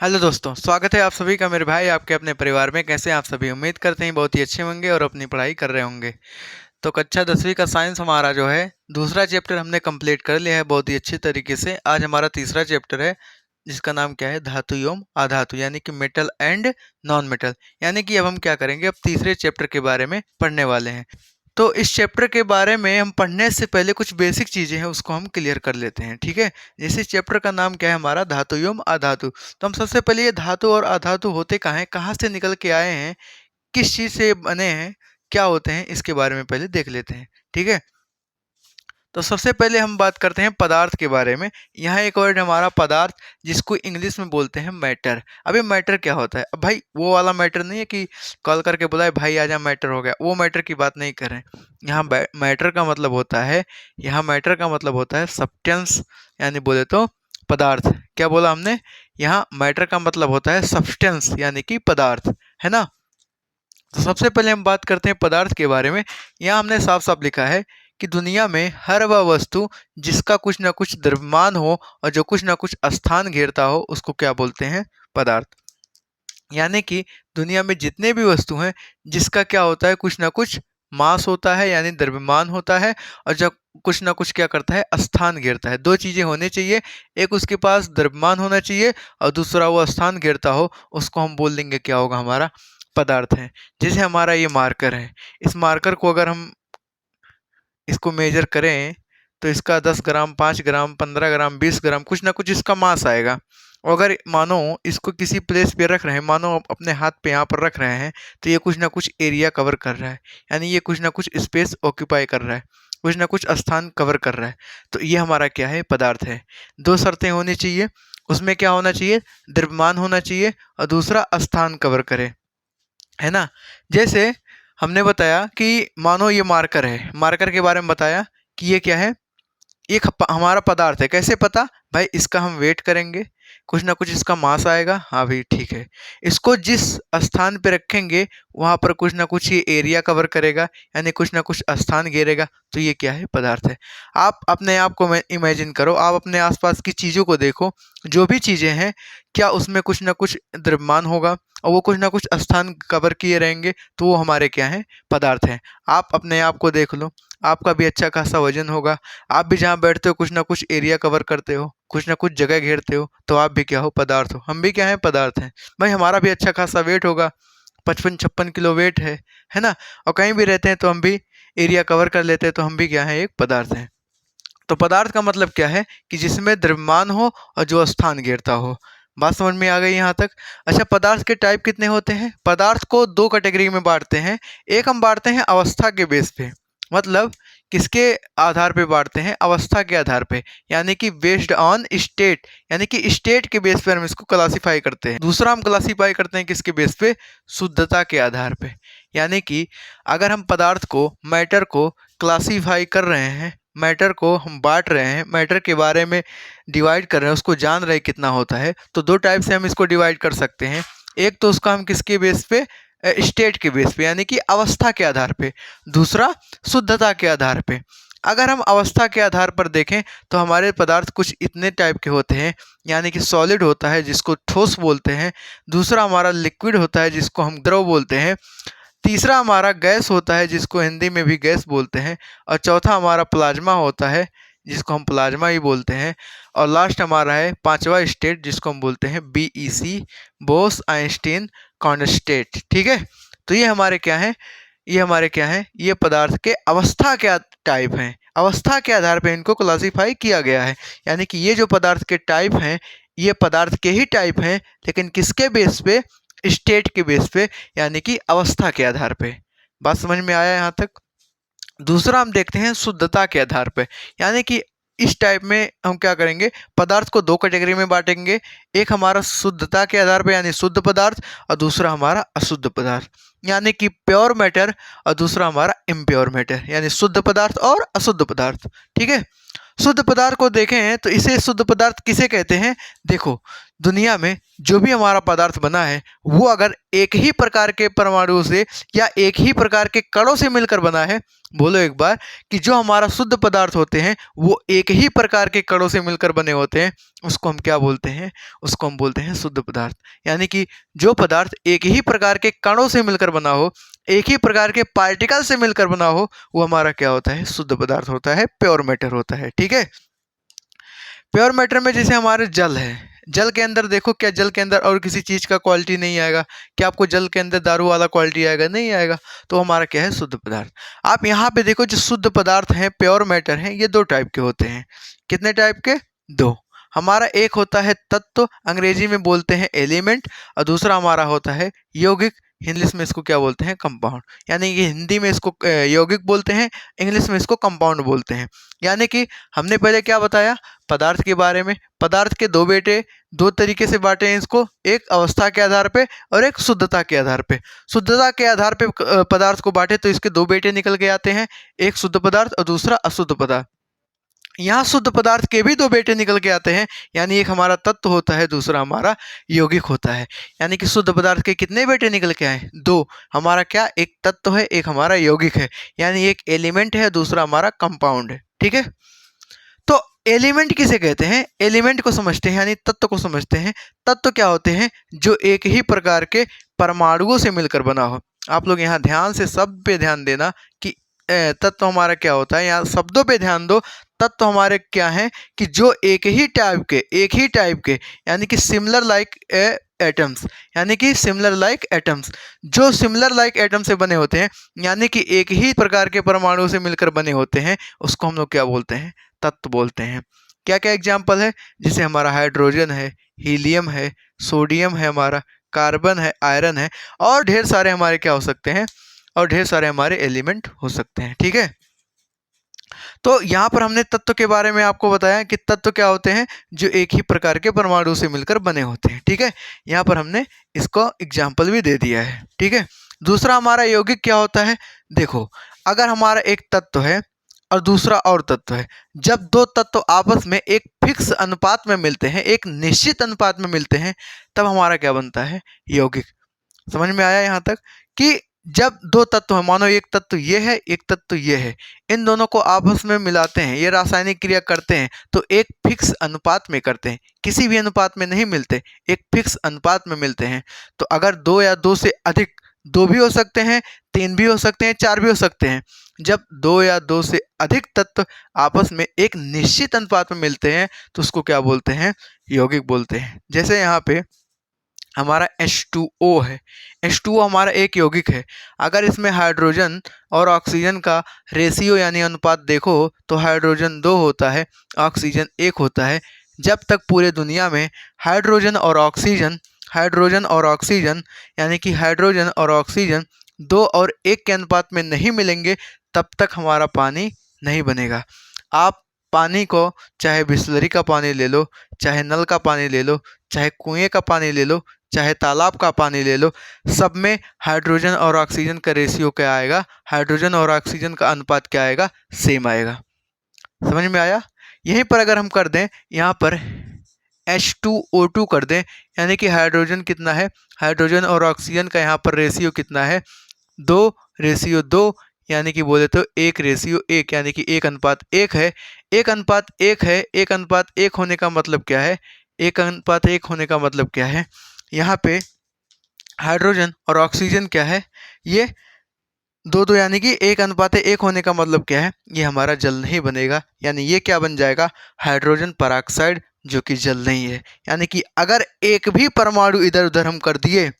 Hello दोस्तों, स्वागत है आप सभी का मेरे भाई आपके अपने परिवार में। कैसे हैं आप सभी? उम्मीद करते हैं बहुत ही अच्छे होंगे और अपनी पढ़ाई कर रहे होंगे। तो कक्षा 10वीं का साइंस हमारा जो है दूसरा चैप्टर हमने कंप्लीट कर लिया है बहुत ही अच्छी तरीके से। आज हमारा तीसरा चैप्टर है जिसका नाम क्या है, धातु एवं अधातु, यानी कि मेटल एंड नॉन मेटल। यानी कि अब हम क्या करेंगे, अब तीसरे चैप्टर के बारे में पढ़ने वाले हैं। तो इस चैप्टर के बारे में हम पढ़ने से पहले कुछ बेसिक चीज़ें हैं उसको हम क्लियर कर लेते हैं, ठीक है। जैसे चैप्टर का नाम क्या है हमारा, धातु एवं अधातु। तो हम सबसे पहले ये धातु और अधातु होते कहाँ हैं, कहाँ से निकल के आए हैं, किस चीज़ से बने हैं, क्या होते हैं, इसके बारे में पहले देख लेते हैं, ठीक है। तो सबसे पहले हम बात करते हैं पदार्थ के बारे में। यहाँ एक वर्ड हमारा पदार्थ, जिसको इंग्लिश में बोलते हैं मैटर। अभी मैटर क्या होता है? अब भाई वो वाला मैटर नहीं है कि कॉल करके बुलाए भाई आजा मैटर हो गया, वो मैटर की बात नहीं कर रहे हैं। यहाँ मैटर का मतलब होता है, यहाँ मैटर का मतलब होता है सब्सटेंस, यानी बोले तो पदार्थ। क्या बोला हमने? यहाँ मैटर का मतलब होता है सब्सटेंस यानी कि पदार्थ, है ना। तो सबसे पहले हम बात करते हैं पदार्थ के बारे में। यहाँ हमने साफ साफ लिखा है कि दुनिया में हर वह वस्तु जिसका कुछ ना कुछ द्रव्यमान हो और जो कुछ ना कुछ स्थान घेरता हो उसको क्या बोलते हैं, पदार्थ। यानी कि दुनिया में जितने भी वस्तु हैं जिसका क्या होता है, कुछ ना कुछ मास होता है यानी द्रव्यमान होता है, और जब कुछ ना कुछ क्या करता है, स्थान घेरता है। दो चीजें होनी चाहिए, एक उसके पास द्रव्यमान होना चाहिए और दूसरा वो स्थान घेरता हो, उसको हम बोल देंगे क्या होगा, हमारा पदार्थ है। जैसे हमारा ये मार्कर है, इस मार्कर को अगर हम इसको मेजर करें तो इसका 10 ग्राम, 5 ग्राम, 15 ग्राम, 20 ग्राम कुछ ना कुछ इसका मास आएगा। और अगर मानो इसको किसी प्लेस पे रख रहे हैं, मानो आप अपने हाथ पे यहाँ पर रख रहे हैं, तो ये कुछ ना कुछ एरिया कवर कर रहा है, यानी ये कुछ ना कुछ स्पेस ऑक्यूपाई कर रहा है, कुछ ना कुछ स्थान कवर कर रहा है। तो ये हमारा क्या है, पदार्थ है। दो शर्तें होनी चाहिए, उसमें क्या होना चाहिए, द्रव्यमान होना चाहिए और दूसरा स्थान कवर करे, है ना। जैसे हमने बताया कि मानो ये मार्कर है, मार्कर के बारे में बताया कि ये क्या है, एक हमारा पदार्थ है। कैसे पता भाई, इसका हम वेट करेंगे, कुछ ना कुछ इसका मास आएगा, हाँ भाई ठीक है। इसको जिस स्थान पे रखेंगे वहां पर कुछ ना कुछ ये एरिया कवर करेगा, यानी कुछ ना कुछ स्थान घेरेगा, तो ये क्या है, पदार्थ है। आप अपने आप को इमेजिन करो, आप अपने आसपास की चीज़ों को देखो, जो भी चीज़ें हैं क्या उसमें कुछ ना कुछ द्रव्यमान होगा और वो कुछ ना कुछ स्थान कवर किए रहेंगे, तो वो हमारे क्या हैं, पदार्थ हैं। आप अपने आप को देख लो, आपका भी अच्छा खासा वजन होगा, आप भी जहाँ बैठते हो कुछ ना कुछ एरिया कवर करते हो, कुछ ना कुछ जगह घेरते हो, तो आप भी क्या हो, पदार्थ हो। हम भी क्या है, पदार्थ हैं। भाई हमारा भी अच्छा खासा वेट होगा, 55-56 किलो वेट है ना। और कहीं भी रहते हैं तो हम भी एरिया कवर कर लेते हैं, तो हम भी क्या है, एक पदार्थ हैं। तो पदार्थ का मतलब क्या है कि जिसमें द्रव्यमान हो और जो स्थान घेरता हो। बात समझ में आ गई यहाँ तक? अच्छा, पदार्थ के टाइप कितने होते हैं? पदार्थ को दो कैटेगरी में बांटते हैं। एक हम बांटते हैं अवस्था के बेस पे, मतलब किसके आधार पे बांटते हैं, अवस्था के आधार पे, यानी कि बेस्ड ऑन स्टेट, यानी कि स्टेट के बेस पे हम इसको क्लासीफाई करते हैं। दूसरा हम क्लासीफाई करते हैं किसके बेस पे, शुद्धता के आधार पे। यानी कि अगर हम पदार्थ को, मैटर को क्लासीफाई कर रहे हैं, मैटर को हम बांट रहे हैं, मैटर के बारे में डिवाइड कर रहे हैं, उसको जान रहे हैं कितना होता है, तो दो टाइप से हम इसको डिवाइड कर सकते हैं। एक तो उसका हम किसके बेस पे, स्टेट के बेस पे यानी कि अवस्था के आधार पे, दूसरा शुद्धता के आधार पे। अगर हम अवस्था के आधार पर देखें तो हमारे पदार्थ कुछ इतने टाइप के होते हैं, यानी कि सॉलिड होता है जिसको ठोस बोलते हैं, दूसरा हमारा लिक्विड होता है जिसको हम द्रव बोलते हैं, तीसरा हमारा गैस होता है जिसको हिंदी में भी गैस बोलते हैं, और चौथा हमारा प्लाज्मा होता है जिसको हम प्लाज्मा ही बोलते हैं, और लास्ट हमारा है पांचवा स्टेट जिसको हम बोलते हैं BEC, बोस आइंस्टीन कॉन्स्टेंट, ठीक है। तो ये हमारे क्या है, ये हमारे क्या है, ये पदार्थ के अवस्था के टाइप हैं, अवस्था के आधार पर इनको क्लासीफाई किया गया है। यानी कि ये जो पदार्थ के टाइप हैं, ये पदार्थ के ही टाइप हैं, लेकिन किसके बेस पे, स्टेट के बेस पे, यानी कि अवस्था के आधार पे। बात समझ में आया यहाँ तक? दूसरा हम देखते हैं शुद्धता के आधार पे, यानी कि इस टाइप में हम क्या करेंगे, पदार्थ को दो कैटेगरी में बांटेंगे। एक हमारा शुद्धता के आधार पे यानी शुद्ध पदार्थ, और दूसरा हमारा अशुद्ध पदार्थ, यानी कि प्योर मैटर, और दूसरा हमारा इम्प्योर मैटर, यानी शुद्ध पदार्थ और अशुद्ध पदार्थ, ठीक है। शुद्ध पदार्थ को देखें तो इसे शुद्ध पदार्थ किसे कहते हैं? देखो, दुनिया में जो भी हमारा पदार्थ बना है वो अगर एक ही प्रकार के परमाणु से या एक ही प्रकार के कणों से मिलकर बना है, बोलो एक बार, कि जो हमारा शुद्ध पदार्थ होते हैं वो एक ही प्रकार के कणों से मिलकर बने होते हैं, उसको हम क्या बोलते हैं? उसको हम बोलते हैं शुद्ध पदार्थ। यानी कि जो पदार्थ एक ही प्रकार के कणों से मिलकर बना हो, एक ही प्रकार के पार्टिकल से मिलकर बना हो, वो हमारा क्या होता है? शुद्ध पदार्थ होता है, प्योर मैटर होता है। ठीक है। प्योर मैटर में जैसे हमारे जल है, जल के अंदर देखो, क्या जल के अंदर और किसी चीज़ का क्वालिटी नहीं आएगा? क्या आपको जल के अंदर दारू वाला क्वालिटी आएगा? नहीं आएगा। तो हमारा क्या है? शुद्ध पदार्थ। आप यहाँ पे देखो, जो शुद्ध पदार्थ हैं, प्योर मैटर हैं, ये दो टाइप के होते हैं। कितने टाइप के? दो। हमारा एक होता है तत्व, अंग्रेजी में बोलते हैं एलिमेंट, और दूसरा हमारा होता है यौगिक, इंग्लिश में इसको क्या बोलते हैं? कंपाउंड। यानी कि हिंदी में इसको यौगिक बोलते हैं, इंग्लिश में इसको कंपाउंड बोलते हैं। यानी कि हमने पहले क्या बताया पदार्थ के बारे में? पदार्थ के दो बेटे, दो तरीके से बांटे हैं इसको, एक अवस्था के आधार पे और एक शुद्धता के आधार पे। शुद्धता के आधार पे पदार्थ को बांटे तो इसके दो बेटे निकल के आते हैं, एक शुद्ध पदार्थ और दूसरा अशुद्ध पदार्थ। यहाँ शुद्ध पदार्थ के भी दो बेटे निकल के आते हैं, यानी एक हमारा तत्व होता है, दूसरा हमारा यौगिक होता है। यानी कि शुद्ध पदार्थ के कितने बेटे निकल के आए? दो। हमारा क्या? एक तत्व है, एक हमारा यौगिक है, यानी एक एलिमेंट है, दूसरा हमारा कंपाउंड है। ठीक है। तो एलिमेंट किसे कहते हैं? एलिमेंट को समझते हैं, यानी तत्व को समझते हैं। तत्व क्या होते हैं? जो एक ही प्रकार के परमाणुओं से मिलकर बना हो। आप लोग यहाँ ध्यान से शब्द पे ध्यान देना कि तत्व हमारा क्या होता है। यहाँ शब्दों पे ध्यान दो। तत्व हमारे क्या हैं? कि जो एक ही टाइप के, यानी कि सिमिलर लाइक एटम्स, यानी कि सिमिलर लाइक एटम्स, जो सिमिलर लाइक एटम से बने होते हैं, यानी कि एक ही प्रकार के परमाणु से मिलकर बने होते हैं, उसको हम लोग क्या बोलते हैं? तत्व बोलते हैं। क्या क्या एग्जाम्पल है? जैसे हमारा हाइड्रोजन है, हीलियम है, सोडियम है, हमारा कार्बन है, आयरन है, और ढेर सारे हमारे क्या हो सकते हैं? और ढेर सारे हमारे एलिमेंट हो सकते हैं। ठीक है। तो यहाँ पर हमने तत्व के बारे में आपको बताया कि तत्व क्या होते हैं? जो एक ही प्रकार के परमाणु से मिलकर बने होते हैं। ठीक है। यहाँ पर हमने इसको एग्जाम्पल भी दे दिया है। ठीक है। दूसरा हमारा यौगिक क्या होता है? देखो, अगर हमारा एक तत्व है और दूसरा और तत्व है, जब दो तत्व आपस में एक फिक्स अनुपात में मिलते हैं, एक निश्चित अनुपात में मिलते हैं, तब हमारा क्या बनता है? यौगिक। समझ में आया यहाँ तक? कि जब दो तत्व हैं, मानो एक तत्व ये है, एक तत्व ये है, इन दोनों को आपस में मिलाते हैं, ये रासायनिक क्रिया करते हैं, तो एक फिक्स अनुपात में करते हैं, किसी भी अनुपात में नहीं मिलते, एक फिक्स अनुपात में मिलते हैं। तो अगर दो या दो से अधिक, दो भी हो सकते हैं, तीन भी हो सकते हैं, चार भी हो सकते हैं, जब दो या दो से अधिक तत्व आपस में एक निश्चित अनुपात में मिलते हैं तो उसको क्या बोलते हैं? यौगिक बोलते हैं। जैसे यहाँ पे हमारा H2O है। H2O हमारा एक यौगिक है। अगर इसमें हाइड्रोजन और ऑक्सीजन का रेशियो यानी अनुपात देखो तो हाइड्रोजन 2 होता है, ऑक्सीजन 1 होता है। जब तक पूरे दुनिया में हाइड्रोजन और ऑक्सीजन यानी कि हाइड्रोजन और ऑक्सीजन 2 और 1 के अनुपात में नहीं मिलेंगे, तब तक हमारा पानी नहीं बनेगा। आप पानी को चाहे बिसलरी का पानी ले लो, चाहे नल का पानी ले लो, चाहे कुएं का पानी ले लो, चाहे तालाब का पानी ले लो, सब में हाइड्रोजन और ऑक्सीजन का रेशियो क्या आएगा? हाइड्रोजन और ऑक्सीजन का अनुपात क्या आएगा? सेम आएगा। समझ में आया? यहीं पर अगर हम कर दें, यहाँ पर H2O2 कर दें, यानी कि हाइड्रोजन कितना है? हाइड्रोजन और ऑक्सीजन का यहाँ पर रेशियो कितना है? 2:2, यानी कि बोले तो 1:1, यानी कि 1:1 है। 1:1 है। 1:1 होने का मतलब क्या है? 1:1 होने का मतलब क्या है? यहाँ पे हाइड्रोजन और ऑक्सीजन क्या है? ये 2:2, यानी कि 1:1 होने का मतलब क्या है? ये हमारा जल नहीं बनेगा, यानी ये क्या बन जाएगा? हाइड्रोजन पेरोक्साइड, जो कि जल नहीं है। यानी कि अगर एक भी परमाणु इधर उधर हम कर दिए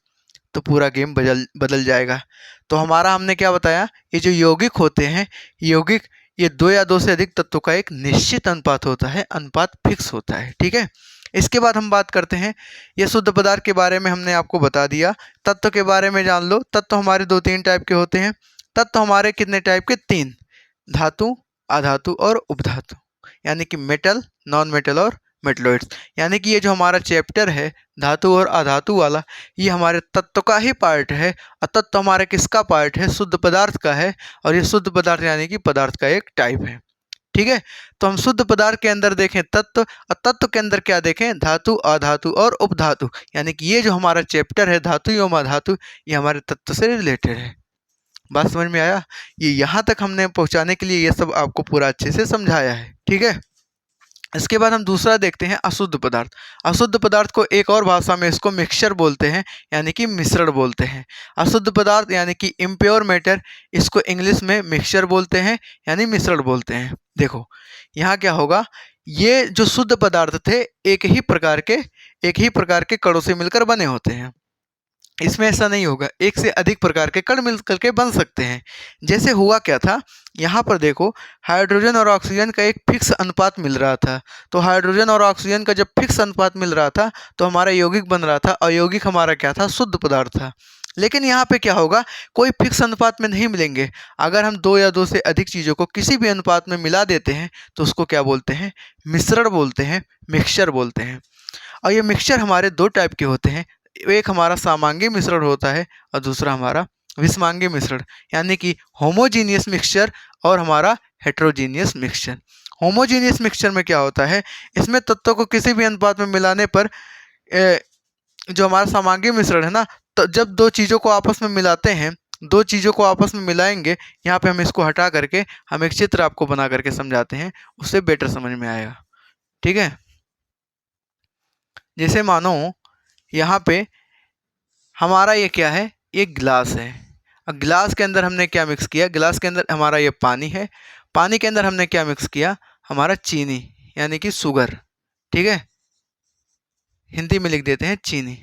तो पूरा गेम बदल जाएगा। तो हमारा हमने क्या बताया? ये जो यौगिक होते हैं, यौगिक ये दो या दो से अधिक तत्वों का एक निश्चित अनुपात होता है, अनुपात फिक्स होता है। ठीक है। इसके बाद हम बात करते हैं, ये शुद्ध पदार्थ के बारे में हमने आपको बता दिया। तत्व के बारे में जान लो। तत्व हमारे 2-3 टाइप के होते हैं। तत्व हमारे कितने टाइप के? 3। धातु, अधातु और उपधातु, यानी कि मेटल, नॉन मेटल और मेटलॉइड्स। यानी कि ये जो हमारा चैप्टर है धातु और अधातु वाला, ये हमारे तत्व का ही पार्ट है। और तत्व हमारे किसका पार्ट है? शुद्ध पदार्थ का है। और ये शुद्ध पदार्थ यानी कि पदार्थ का एक टाइप है। ठीक है। तो हम शुद्ध पदार्थ के अंदर देखें तत्व, और तत्व के अंदर क्या देखें, धातु, अधातु और उपधातु। यानी कि ये जो हमारा चैप्टर है धातु एवं अधातु, ये हमारे तत्व से रिलेटेड है। बात समझ में आया? ये यहाँ तक हमने पहुँचाने के लिए ये सब आपको पूरा अच्छे से समझाया है, ठीक है। इसके बाद हम दूसरा देखते हैं अशुद्ध पदार्थ। अशुद्ध पदार्थ को एक और भाषा में इसको मिक्सचर बोलते हैं, यानी कि मिश्रण बोलते हैं। अशुद्ध पदार्थ यानी कि इम्प्योर मैटर, इसको इंग्लिश में मिक्सचर बोलते हैं, यानी मिश्रण बोलते हैं। देखो यहाँ क्या होगा, ये जो शुद्ध पदार्थ थे एक ही प्रकार के कणों से मिलकर बने होते हैं। इसमें ऐसा नहीं होगा, एक से अधिक प्रकार के कण मिल करके बन सकते हैं। जैसे हुआ क्या था, यहाँ पर देखो हाइड्रोजन और ऑक्सीजन का एक फिक्स अनुपात मिल रहा था। तो हाइड्रोजन और ऑक्सीजन का जब फिक्स अनुपात मिल रहा था तो हमारा यौगिक बन रहा था, और यौगिक हमारा क्या था, शुद्ध पदार्थ था। लेकिन यहाँ पे क्या होगा, कोई फिक्स अनुपात में नहीं मिलेंगे। अगर हम दो या दो से अधिक चीज़ों को किसी भी अनुपात में मिला देते हैं तो उसको क्या बोलते हैं, मिश्रण बोलते हैं, मिक्सचर बोलते हैं। और ये मिक्सचर हमारे दो टाइप के होते हैं, एक हमारा सामांगी मिश्रण होता है और दूसरा हमारा विषमांगी मिश्रण, यानी कि होमोजीनियस मिक्सचर और हमारा हेट्रोजीनियस मिक्सचर। होमोजीनियस मिक्सचर में क्या होता है, इसमें तत्वों को किसी भी अनुपात में मिलाने पर जो हमारा सामांगी मिश्रण है ना, तो जब दो चीज़ों को आपस में मिलाते हैं, दो चीज़ों को आपस में मिलाएंगे, यहाँ पे हम इसको हटा करके हम एक चित्र आपको बना करके समझाते हैं, उससे बेटर समझ में आएगा, ठीक है। जैसे मानो यहाँ पे हमारा ये क्या है, ये गिलास है, और गिलास के अंदर हमने क्या मिक्स किया, गिलास के अंदर हमारा ये पानी है, पानी के अंदर हमने क्या मिक्स किया, हमारा चीनी, यानी कि शुगर, ठीक है, हिंदी में लिख देते हैं चीनी।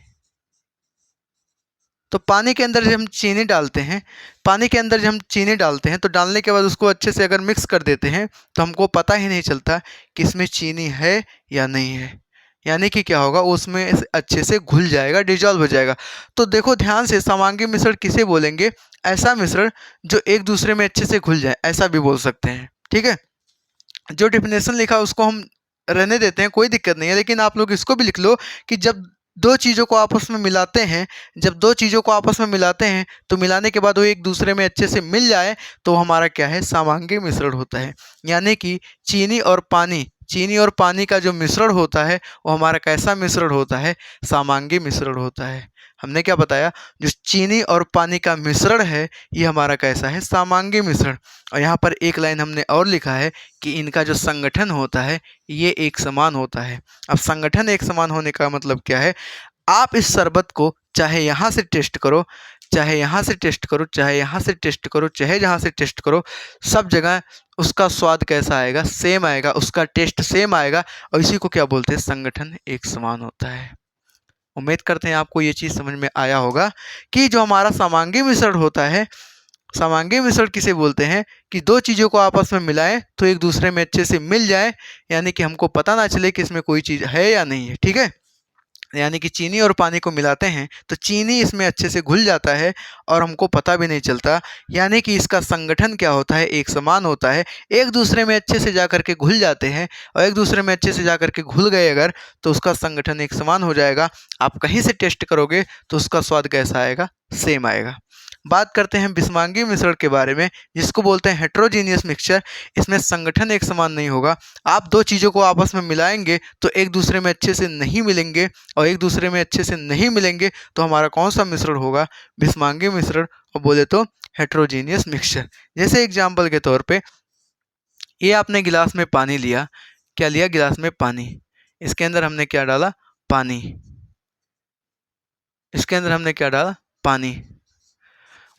तो पानी के अंदर जब हम चीनी डालते हैं, पानी के अंदर जब हम चीनी डालते हैं तो डालने के बाद उसको अच्छे से अगर मिक्स कर देते हैं तो हमको पता ही नहीं चलता कि इसमें चीनी है या नहीं है। यानी कि क्या होगा, उसमें अच्छे से घुल जाएगा, डिजॉल्व हो जाएगा। तो देखो ध्यान से, समांगी मिश्रण किसे बोलेंगे, ऐसा मिश्रण जो एक दूसरे में अच्छे से घुल जाए, ऐसा भी बोल सकते हैं, ठीक है। जो डेफिनेशन लिखा उसको हम रहने देते हैं, कोई दिक्कत नहीं है, लेकिन आप लोग इसको भी लिख लो कि जब दो चीज़ों को आपस में मिलाते हैं, जब दो चीज़ों को आपस में मिलाते हैं तो मिलाने के बाद वो एक दूसरे में अच्छे से मिल जाए तो हमारा क्या है, समांगी मिश्रण होता है। यानी कि चीनी और पानी का जो मिश्रण होता है वो हमारा कैसा मिश्रण होता है, समांगी मिश्रण होता है। हमने क्या बताया, जो चीनी और पानी का मिश्रण है ये हमारा कैसा है, समांगी मिश्रण। और यहाँ पर एक लाइन हमने और लिखा है कि इनका जो संगठन होता है ये एक समान होता है। अब संगठन एक समान होने का मतलब क्या है, आप इस शरबत को चाहे यहाँ से टेस्ट करो, चाहे यहाँ से टेस्ट करो, चाहे यहाँ से टेस्ट करो, चाहे जहाँ से टेस्ट करो, सब जगह उसका स्वाद कैसा आएगा, सेम आएगा, उसका टेस्ट सेम आएगा। और इसी को क्या बोलते हैं, संगठन एक समान होता है। उम्मीद करते हैं आपको ये चीज़ समझ में आया होगा कि जो हमारा समांगी मिश्रण होता है, समांगी मिश्रण किसे बोलते हैं, कि दो चीज़ों को आपस में मिलाएं तो एक दूसरे में अच्छे से मिल जाए, यानी कि हमको पता ना चले कि इसमें कोई चीज़ है या नहीं है, ठीक है। यानी कि चीनी और पानी को मिलाते हैं तो चीनी इसमें अच्छे से घुल जाता है और हमको पता भी नहीं चलता, यानी कि इसका संगठन क्या होता है, एक समान होता है। एक दूसरे में अच्छे से जा कर के घुल जाते हैं, और एक दूसरे में अच्छे से जा कर के घुल गए अगर, तो उसका संगठन एक समान हो जाएगा। आप कहीं से टेस्ट करोगे तो उसका स्वाद कैसा आएगा, सेम आएगा। बात करते हैं विषमांगी मिश्रण के बारे में, जिसको बोलते हैं हेट्रोजीनियस मिक्सचर। इसमें संगठन एक समान नहीं होगा। आप दो चीज़ों को आपस में मिलाएंगे तो एक दूसरे में अच्छे से नहीं मिलेंगे, और एक दूसरे में अच्छे से नहीं मिलेंगे तो हमारा कौन सा मिश्रण होगा, विषमांगी मिश्रण, और बोले तो हेट्रोजीनियस मिक्सचर। जैसे एग्जाम्पल के तौर पे, ये आपने गिलास में पानी लिया, क्या लिया, गिलास में पानी, इसके अंदर हमने क्या डाला, पानी, इसके अंदर हमने क्या डाला, पानी,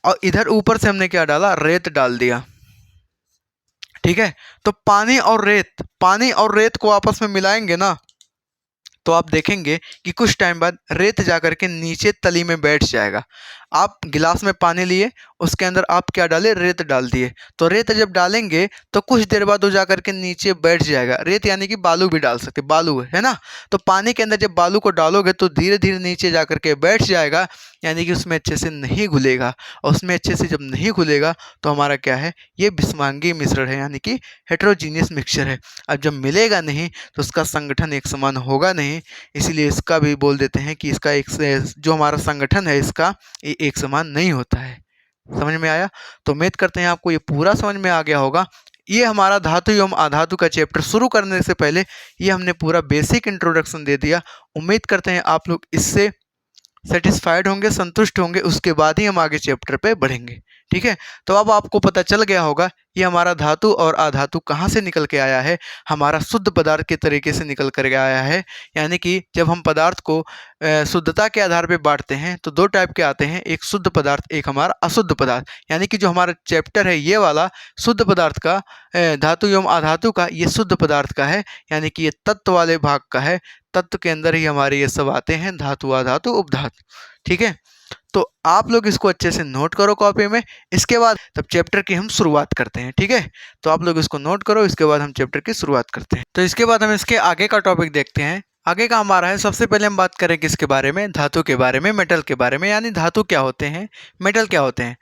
और इधर ऊपर से हमने क्या डाला, रेत डाल दिया, ठीक है। तो पानी और रेत को आपस में मिलाएंगे ना, तो आप देखेंगे कि कुछ टाइम बाद रेत जाकर के नीचे तली में बैठ जाएगा। आप गिलास में पानी लिए, उसके अंदर आप क्या डाले, रेत डाल दिए, तो रेत जब डालेंगे तो कुछ देर बाद वो जाकर के नीचे बैठ जाएगा। रेत यानी कि बालू भी डाल सकते, बालू है ना। तो पानी के अंदर जब बालू को डालोगे तो धीरे धीरे नीचे जाकर के बैठ जाएगा, यानी कि उसमें अच्छे से नहीं घुलेगा, और उसमें अच्छे से जब नहीं घुलेगा तो हमारा क्या है, ये विषमांगी मिश्रण है, यानी कि हेट्रोजीनियस मिक्सचर है। अब जब मिलेगा नहीं तो उसका संगठन एक समान होगा नहीं, इसीलिए इसका भी बोल देते हैं कि इसका एक जो हमारा संगठन है इसका एक समान नहीं होता है। समझ में आया? तो उम्मीद करते हैं आपको ये पूरा समझ में आ गया होगा। ये हमारा धातु एवं अधातु का चैप्टर शुरू करने से पहले ये हमने पूरा बेसिक इंट्रोडक्शन दे दिया। उम्मीद करते हैं आप लोग इससे सेटिस्फाइड होंगे, संतुष्ट होंगे, उसके बाद ही हम आगे चैप्टर पे बढ़ेंगे। ठीक है, तो अब आपको पता चल गया होगा ये हमारा धातु और अधातु कहाँ से निकल के आया है, हमारा शुद्ध पदार्थ के तरीके से निकल कर आया है। यानी कि जब हम पदार्थ को शुद्धता के आधार पे बांटते हैं तो दो टाइप के आते हैं, एक शुद्ध पदार्थ, एक हमारा अशुद्ध पदार्थ। यानी कि जो हमारा चैप्टर है ये वाला शुद्ध पदार्थ का, धातु एवं अधातु का, ये शुद्ध पदार्थ का है, यानी कि ये तत्व वाले भाग का है। तत्व के अंदर ही हमारे ये सब आते हैं, धातु अधातु उपधातु। ठीक है, तो आप लोग इसको अच्छे से नोट करो कॉपी में। इसके बाद तब चैप्टर की हम शुरुआत करते हैं। ठीक है, तो आप लोग इसको नोट करो, इसके बाद हम चैप्टर की शुरुआत करते हैं। तो इसके बाद हम इसके आगे का टॉपिक देखते हैं। आगे का हमारा है, सबसे पहले हम बात करें किसके बारे में, धातु के बारे में, मेटल के बारे में। यानी धातु क्या होते हैं, मेटल क्या होते हैं।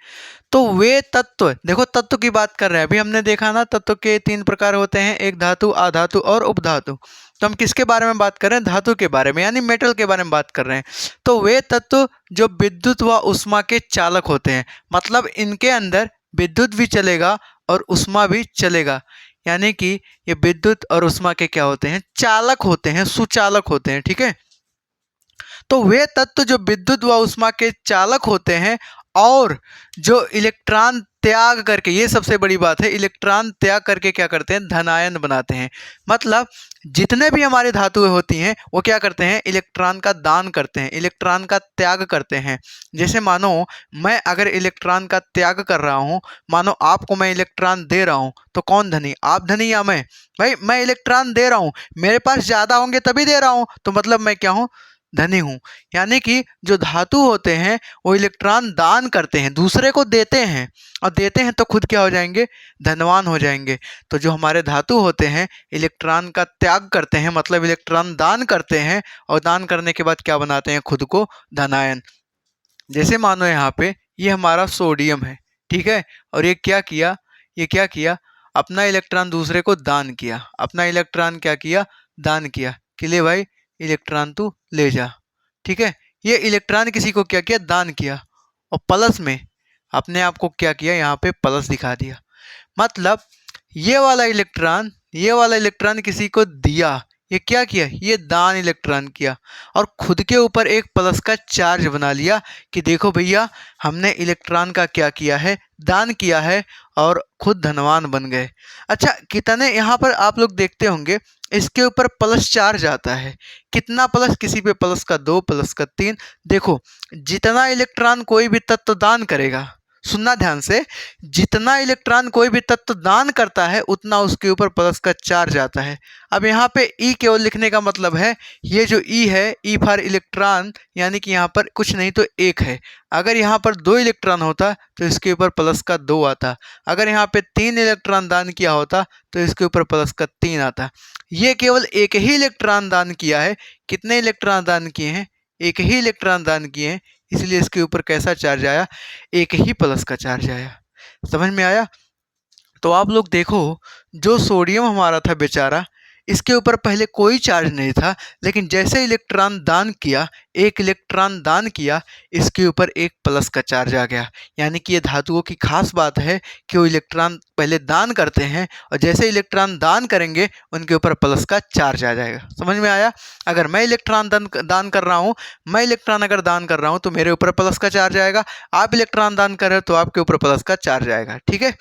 तो वे तत्व, देखो तत्व की बात कर रहे हैं, अभी हमने देखा ना तत्व के 3 प्रकार होते हैं, एक धातु, अधातु और उपधातु। तो हम किसके बारे में बात कर रहे हैं, धातु के बारे में, यानी मेटल के बारे में बात कर रहे हैं। तो वे तत्व जो विद्युत व उष्मा के चालक होते हैं, मतलब इनके अंदर विद्युत भी चलेगा और उष्मा भी चलेगा। यानी कि ये विद्युत और उष्मा के क्या होते हैं, चालक होते हैं, सुचालक होते हैं। ठीक है, तो वे तत्व जो विद्युत व उष्मा के चालक होते हैं और जो इलेक्ट्रॉन त्याग करके, ये सबसे बड़ी बात है, इलेक्ट्रॉन त्याग करके क्या करते हैं, धनायन बनाते हैं। मतलब जितने भी हमारी धातुएं होती हैं वो क्या करते हैं, इलेक्ट्रॉन का दान करते हैं, इलेक्ट्रॉन का त्याग करते हैं। जैसे मानो मैं अगर इलेक्ट्रॉन का त्याग कर रहा हूँ, मानो आपको मैं इलेक्ट्रॉन दे रहा हूँ, तो कौन धनी, आप धनी या मैं? भाई मैं इलेक्ट्रॉन दे रहा हूँ, मेरे पास ज़्यादा होंगे तभी दे रहा हूँ, तो मतलब मैं क्या हूँ, धनी हूँ। यानी कि जो धातु होते हैं वो इलेक्ट्रॉन दान करते हैं, दूसरे को देते हैं, और देते हैं तो खुद क्या हो जाएंगे, धनवान हो जाएंगे। तो जो हमारे धातु होते हैं इलेक्ट्रॉन का त्याग करते हैं, मतलब इलेक्ट्रॉन दान करते हैं, और दान करने के बाद क्या बनाते हैं, खुद को धनायन। जैसे मानो यहाँ पे ये हमारा सोडियम है, ठीक है, और ये क्या किया, ये क्या किया, अपना इलेक्ट्रॉन दूसरे को दान किया, अपना इलेक्ट्रॉन क्या किया, दान किया कि ले भाई इलेक्ट्रॉन तू ले जा। ठीक है, ये इलेक्ट्रॉन किसी को क्या किया, दान किया, और प्लस में अपने आप को क्या किया, यहाँ पे प्लस दिखा दिया। मतलब ये वाला इलेक्ट्रॉन, ये वाला इलेक्ट्रॉन किसी को दिया, ये क्या किया, ये दान इलेक्ट्रॉन किया, और खुद के ऊपर एक प्लस का चार्ज बना लिया कि देखो भैया हमने इलेक्ट्रॉन का क्या किया है, दान किया है, और खुद धनवान बन गए। अच्छा, कितने यहाँ पर आप लोग देखते होंगे इसके ऊपर प्लस चार्ज आता है, कितना प्लस, किसी पे प्लस का 2, प्लस का 3। देखो जितना इलेक्ट्रॉन कोई भी तत्व दान करेगा, सुनना ध्यान से, जितना इलेक्ट्रॉन कोई भी तत्व दान करता है उतना उसके ऊपर प्लस का चार्ज आता है। अब यहाँ पे ई केवल लिखने का मतलब है, ये जो ई है, ई फॉर इलेक्ट्रॉन, यानी कि यहाँ पर कुछ नहीं तो 1 है। अगर यहाँ पर 2 इलेक्ट्रॉन होता तो इसके ऊपर प्लस का 2 आता, अगर यहाँ पे 3 इलेक्ट्रॉन दान किया होता तो इसके ऊपर प्लस का 3 आता। ये केवल एक ही इलेक्ट्रॉन दान किया है, कितने इलेक्ट्रॉन दान किए हैं, एक ही इलेक्ट्रॉन दान किए हैं, इसलिए इसके ऊपर कैसा चार्ज आया, एक ही प्लस का चार्ज आया। समझ में आया? तो आप लोग देखो, जो सोडियम हमारा था बेचारा, इसके ऊपर पहले कोई चार्ज नहीं था, लेकिन जैसे इलेक्ट्रॉन दान किया, एक इलेक्ट्रॉन दान किया, इसके ऊपर एक प्लस का चार्ज आ गया। यानी कि ये धातुओं की खास बात है कि वो इलेक्ट्रॉन पहले दान करते हैं, और जैसे इलेक्ट्रॉन दान करेंगे उनके ऊपर प्लस का चार्ज आ जाएगा। समझ में आया? अगर मैं इलेक्ट्रॉन दान कर रहा हूँ, मैं इलेक्ट्रॉन अगर दान कर रहा हूँ तो मेरे ऊपर प्लस का चार्ज आएगा, आप इलेक्ट्रॉन दान कर रहे हो तो आपके ऊपर प्लस का चार्ज आएगा। ठीक है,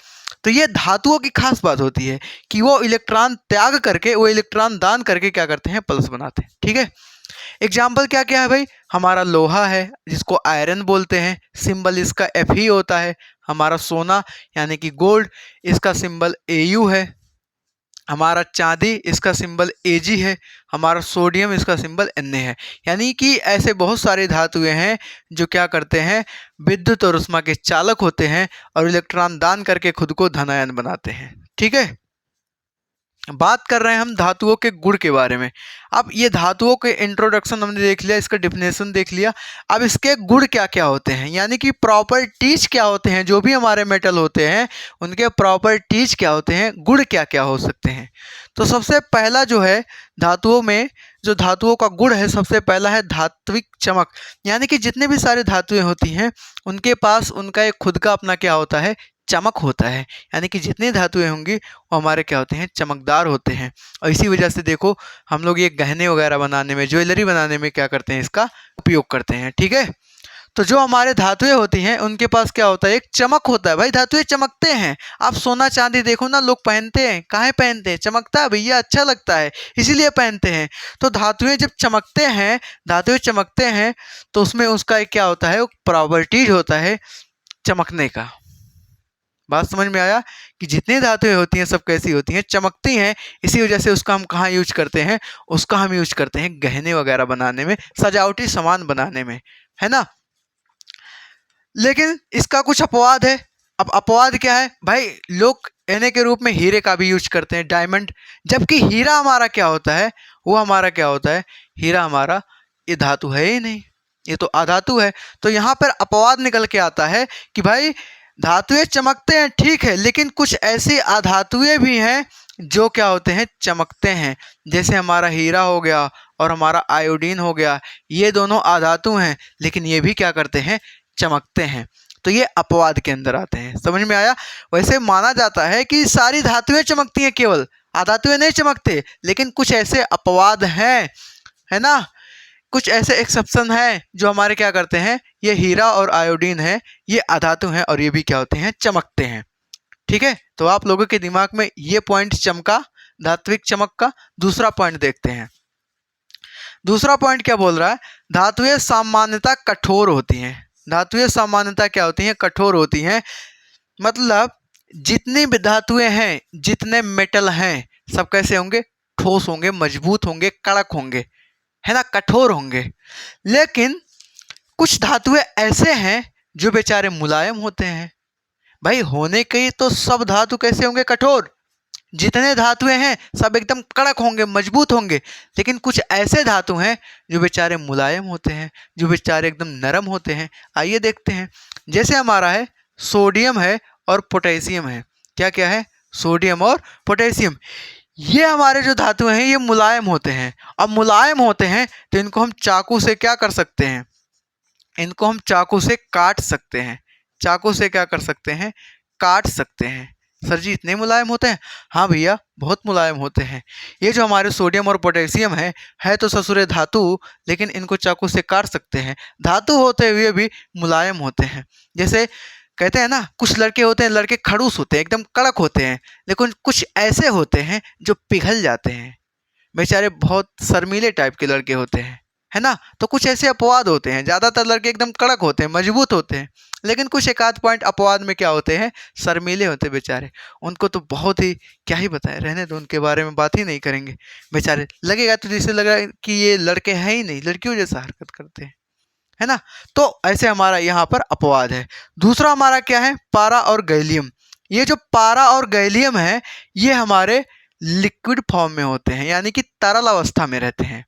तो ये धातुओं की खास बात होती है कि वो इलेक्ट्रॉन त्याग करके, वो इलेक्ट्रॉन दान करके क्या करते हैं, प्लस बनाते हैं। ठीक है, एग्जाम्पल क्या क्या है भाई, हमारा लोहा है जिसको आयरन बोलते हैं, सिंबल इसका एफ ही होता है। हमारा सोना यानी कि गोल्ड, इसका सिंबल एयू है। हमारा चांदी, इसका सिंबल एजी है। हमारा सोडियम, इसका सिंबल Na है। यानी कि ऐसे बहुत सारे धातुएं हैं जो क्या करते हैं, विद्युत और उष्मा के चालक होते हैं और इलेक्ट्रॉन दान करके खुद को धनायन बनाते हैं। ठीक है, बात कर रहे हैं हम धातुओं के गुण के बारे में। अब ये धातुओं के इंट्रोडक्शन हमने देख लिया, इसका डिफिनेशन देख लिया। अब इसके गुण क्या क्या होते हैं, यानी कि प्रॉपर्टीज क्या होते हैं, जो भी हमारे मेटल होते हैं उनके प्रॉपर्टीज क्या होते हैं, गुण क्या क्या हो सकते हैं। तो सबसे पहला जो है धातुओं में, जो धातुओं का गुण है, सबसे पहला है धात्विक चमक। यानी कि जितने भी सारे धातुएं होती हैं उनके पास उनका एक खुद का अपना क्या होता है, चमक होता है, यानी कि जितनी धातुएं होंगी वो हमारे क्या होते हैं, चमकदार होते हैं। और इसी वजह से देखो हम लोग ये गहने वगैरह बनाने में, ज्वेलरी बनाने में क्या करते हैं, इसका उपयोग करते हैं। ठीक है, तो जो हमारे धातुएं होती हैं उनके पास क्या होता है, एक चमक होता है। भाई धातुएं चमकते हैं। आप सोना चांदी देखो ना, लोग पहनते हैं, काहे पहनते हैं, चमकता है भैया, अच्छा लगता है, इसीलिए पहनते हैं। तो धातुएं जब चमकते हैं, धातुएं चमकते हैं तो उसमें उसका एक क्या होता है, प्रॉपर्टीज होता है चमकने का। बात समझ में आया कि जितनी धातुएं होती हैं सब कैसी होती हैं, चमकती हैं। इसी वजह से उसका हम कहाँ यूज करते हैं, उसका हम यूज करते हैं गहने वगैरह बनाने में, सजावटी सामान बनाने में, है ना। लेकिन इसका कुछ अपवाद है। अब अपवाद क्या है भाई, लोग गहने के रूप में हीरे का भी यूज करते हैं, डायमंड। जबकि हीरा हमारा क्या होता है, वो हमारा क्या होता है, हीरा हमारा ये धातु है ही नहीं, ये तो अधातु है। तो यहाँ पर अपवाद निकल के आता है कि भाई धातुएं चमकते हैं ठीक है, लेकिन कुछ ऐसी अधातुएं भी हैं जो क्या होते हैं, चमकते हैं। जैसे हमारा हीरा हो गया और हमारा आयोडीन हो गया, ये दोनों अधातु हैं लेकिन ये भी क्या करते हैं, चमकते हैं। तो ये अपवाद के अंदर आते हैं। समझ में आया। वैसे माना जाता है कि सारी धातुएं चमकती हैं, केवल अधातुएं नहीं चमकते, लेकिन कुछ ऐसे अपवाद हैं, है ना, कुछ ऐसे एक्सेप्शन हैं जो हमारे क्या करते हैं, ये हीरा और आयोडीन है, ये अधातु हैं और ये भी क्या होते हैं, चमकते हैं। ठीक है, तो आप लोगों के दिमाग में ये पॉइंट चमका, धात्विक चमक का। दूसरा पॉइंट देखते हैं। दूसरा पॉइंट क्या बोल रहा है, धातुएं सामान्यतः कठोर होती हैं। धातुएं सामान्यतः क्या होती हैं, कठोर होती हैं। मतलब जितनी भी धातुएं हैं, जितने मेटल हैं, सब कैसे होंगे, ठोस होंगे, मजबूत होंगे, कड़क होंगे, है ना, कठोर होंगे। लेकिन कुछ धातुएं ऐसे हैं जो बेचारे मुलायम होते हैं। भाई होने के तो सब धातु कैसे होंगे, कठोर। जितने धातुएं हैं सब एकदम कड़क होंगे, मजबूत होंगे। लेकिन कुछ ऐसे धातु हैं जो बेचारे मुलायम होते हैं, जो बेचारे एकदम नरम होते हैं। आइए देखते हैं। जैसे हमारा है सोडियम है और पोटेशियम है। क्या क्या है, सोडियम और पोटेशियम। ये हमारे जो धातु हैं ये मुलायम होते हैं। अब मुलायम होते हैं तो इनको हम चाकू से क्या कर सकते हैं, इनको हम चाकू से काट सकते हैं। चाकू से क्या कर सकते हैं, काट सकते हैं। सर जी इतने मुलायम होते हैं, हाँ भैया बहुत मुलायम होते हैं। ये जो हमारे सोडियम और पोटेशियम है तो ससुरे धातु, लेकिन इनको चाकू से काट सकते हैं। धातु होते हुए भी मुलायम होते हैं। जैसे कहते हैं ना, कुछ लड़के होते हैं, लड़के खड़ूस होते हैं, एकदम कड़क होते हैं। लेकिन कुछ ऐसे होते हैं जो पिघल जाते हैं, बेचारे बहुत शर्मीले टाइप के लड़के होते हैं, है ना। तो कुछ ऐसे अपवाद होते हैं। ज़्यादातर लड़के एकदम कड़क होते हैं, मजबूत होते हैं। लेकिन कुछ एक आध पॉइंट अपवाद में क्या होते हैं, शर्मीले होते हैं बेचारे। उनको तो बहुत ही क्या ही बताएं, रहने दो, उनके बारे में बात ही नहीं करेंगे। बेचारे लगेगा तो जैसे लग रहा है कि ये लड़के हैं ही नहीं, लड़कियों जैसा हरकत करते हैं, है ना। तो ऐसे हमारा यहाँ पर अपवाद है। दूसरा हमारा क्या है, पारा और गैलियम। ये जो पारा और गैलियम है ये हमारे लिक्विड फॉर्म में होते हैं, यानी कि तरल अवस्था में रहते हैं।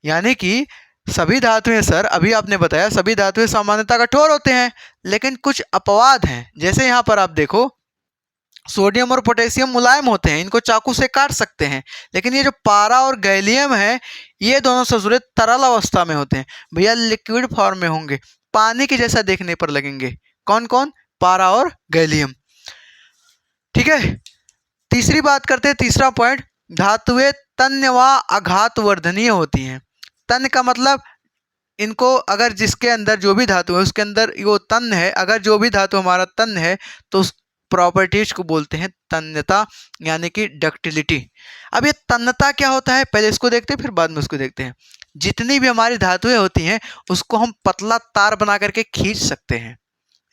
यानी कि सभी धातुएं, सर अभी आपने बताया सभी धातुएं सामान्यतः कठोर होते हैं, लेकिन कुछ अपवाद हैं। जैसे यहाँ पर आप देखो सोडियम और पोटेशियम मुलायम होते हैं, इनको चाकू से काट सकते हैं। लेकिन ये जो पारा और गैलियम है ये दोनों ससुरे तरल अवस्था में होते हैं। भैया लिक्विड फॉर्म में होंगे, पानी के जैसा देखने पर लगेंगे। कौन कौन, पारा और गैलियम। ठीक है, तीसरी बात करते हैं, तीसरा पॉइंट, धातुएं तन्य व आघात वर्धनीय होती हैं। तन्य का मतलब इनको अगर जिसके अंदर जो भी धातु है उसके अंदर वो तन्य है, अगर जो भी धातु हमारा तन्य है तो उस प्रॉपर्टीज को बोलते हैं तन्यता, यानी कि डक्टिलिटी। अब ये तन्यता क्या होता है पहले इसको देखते हैं, फिर बाद में उसको देखते हैं। जितनी भी हमारी धातुएं होती हैं उसको हम पतला तार बना करके खींच सकते हैं।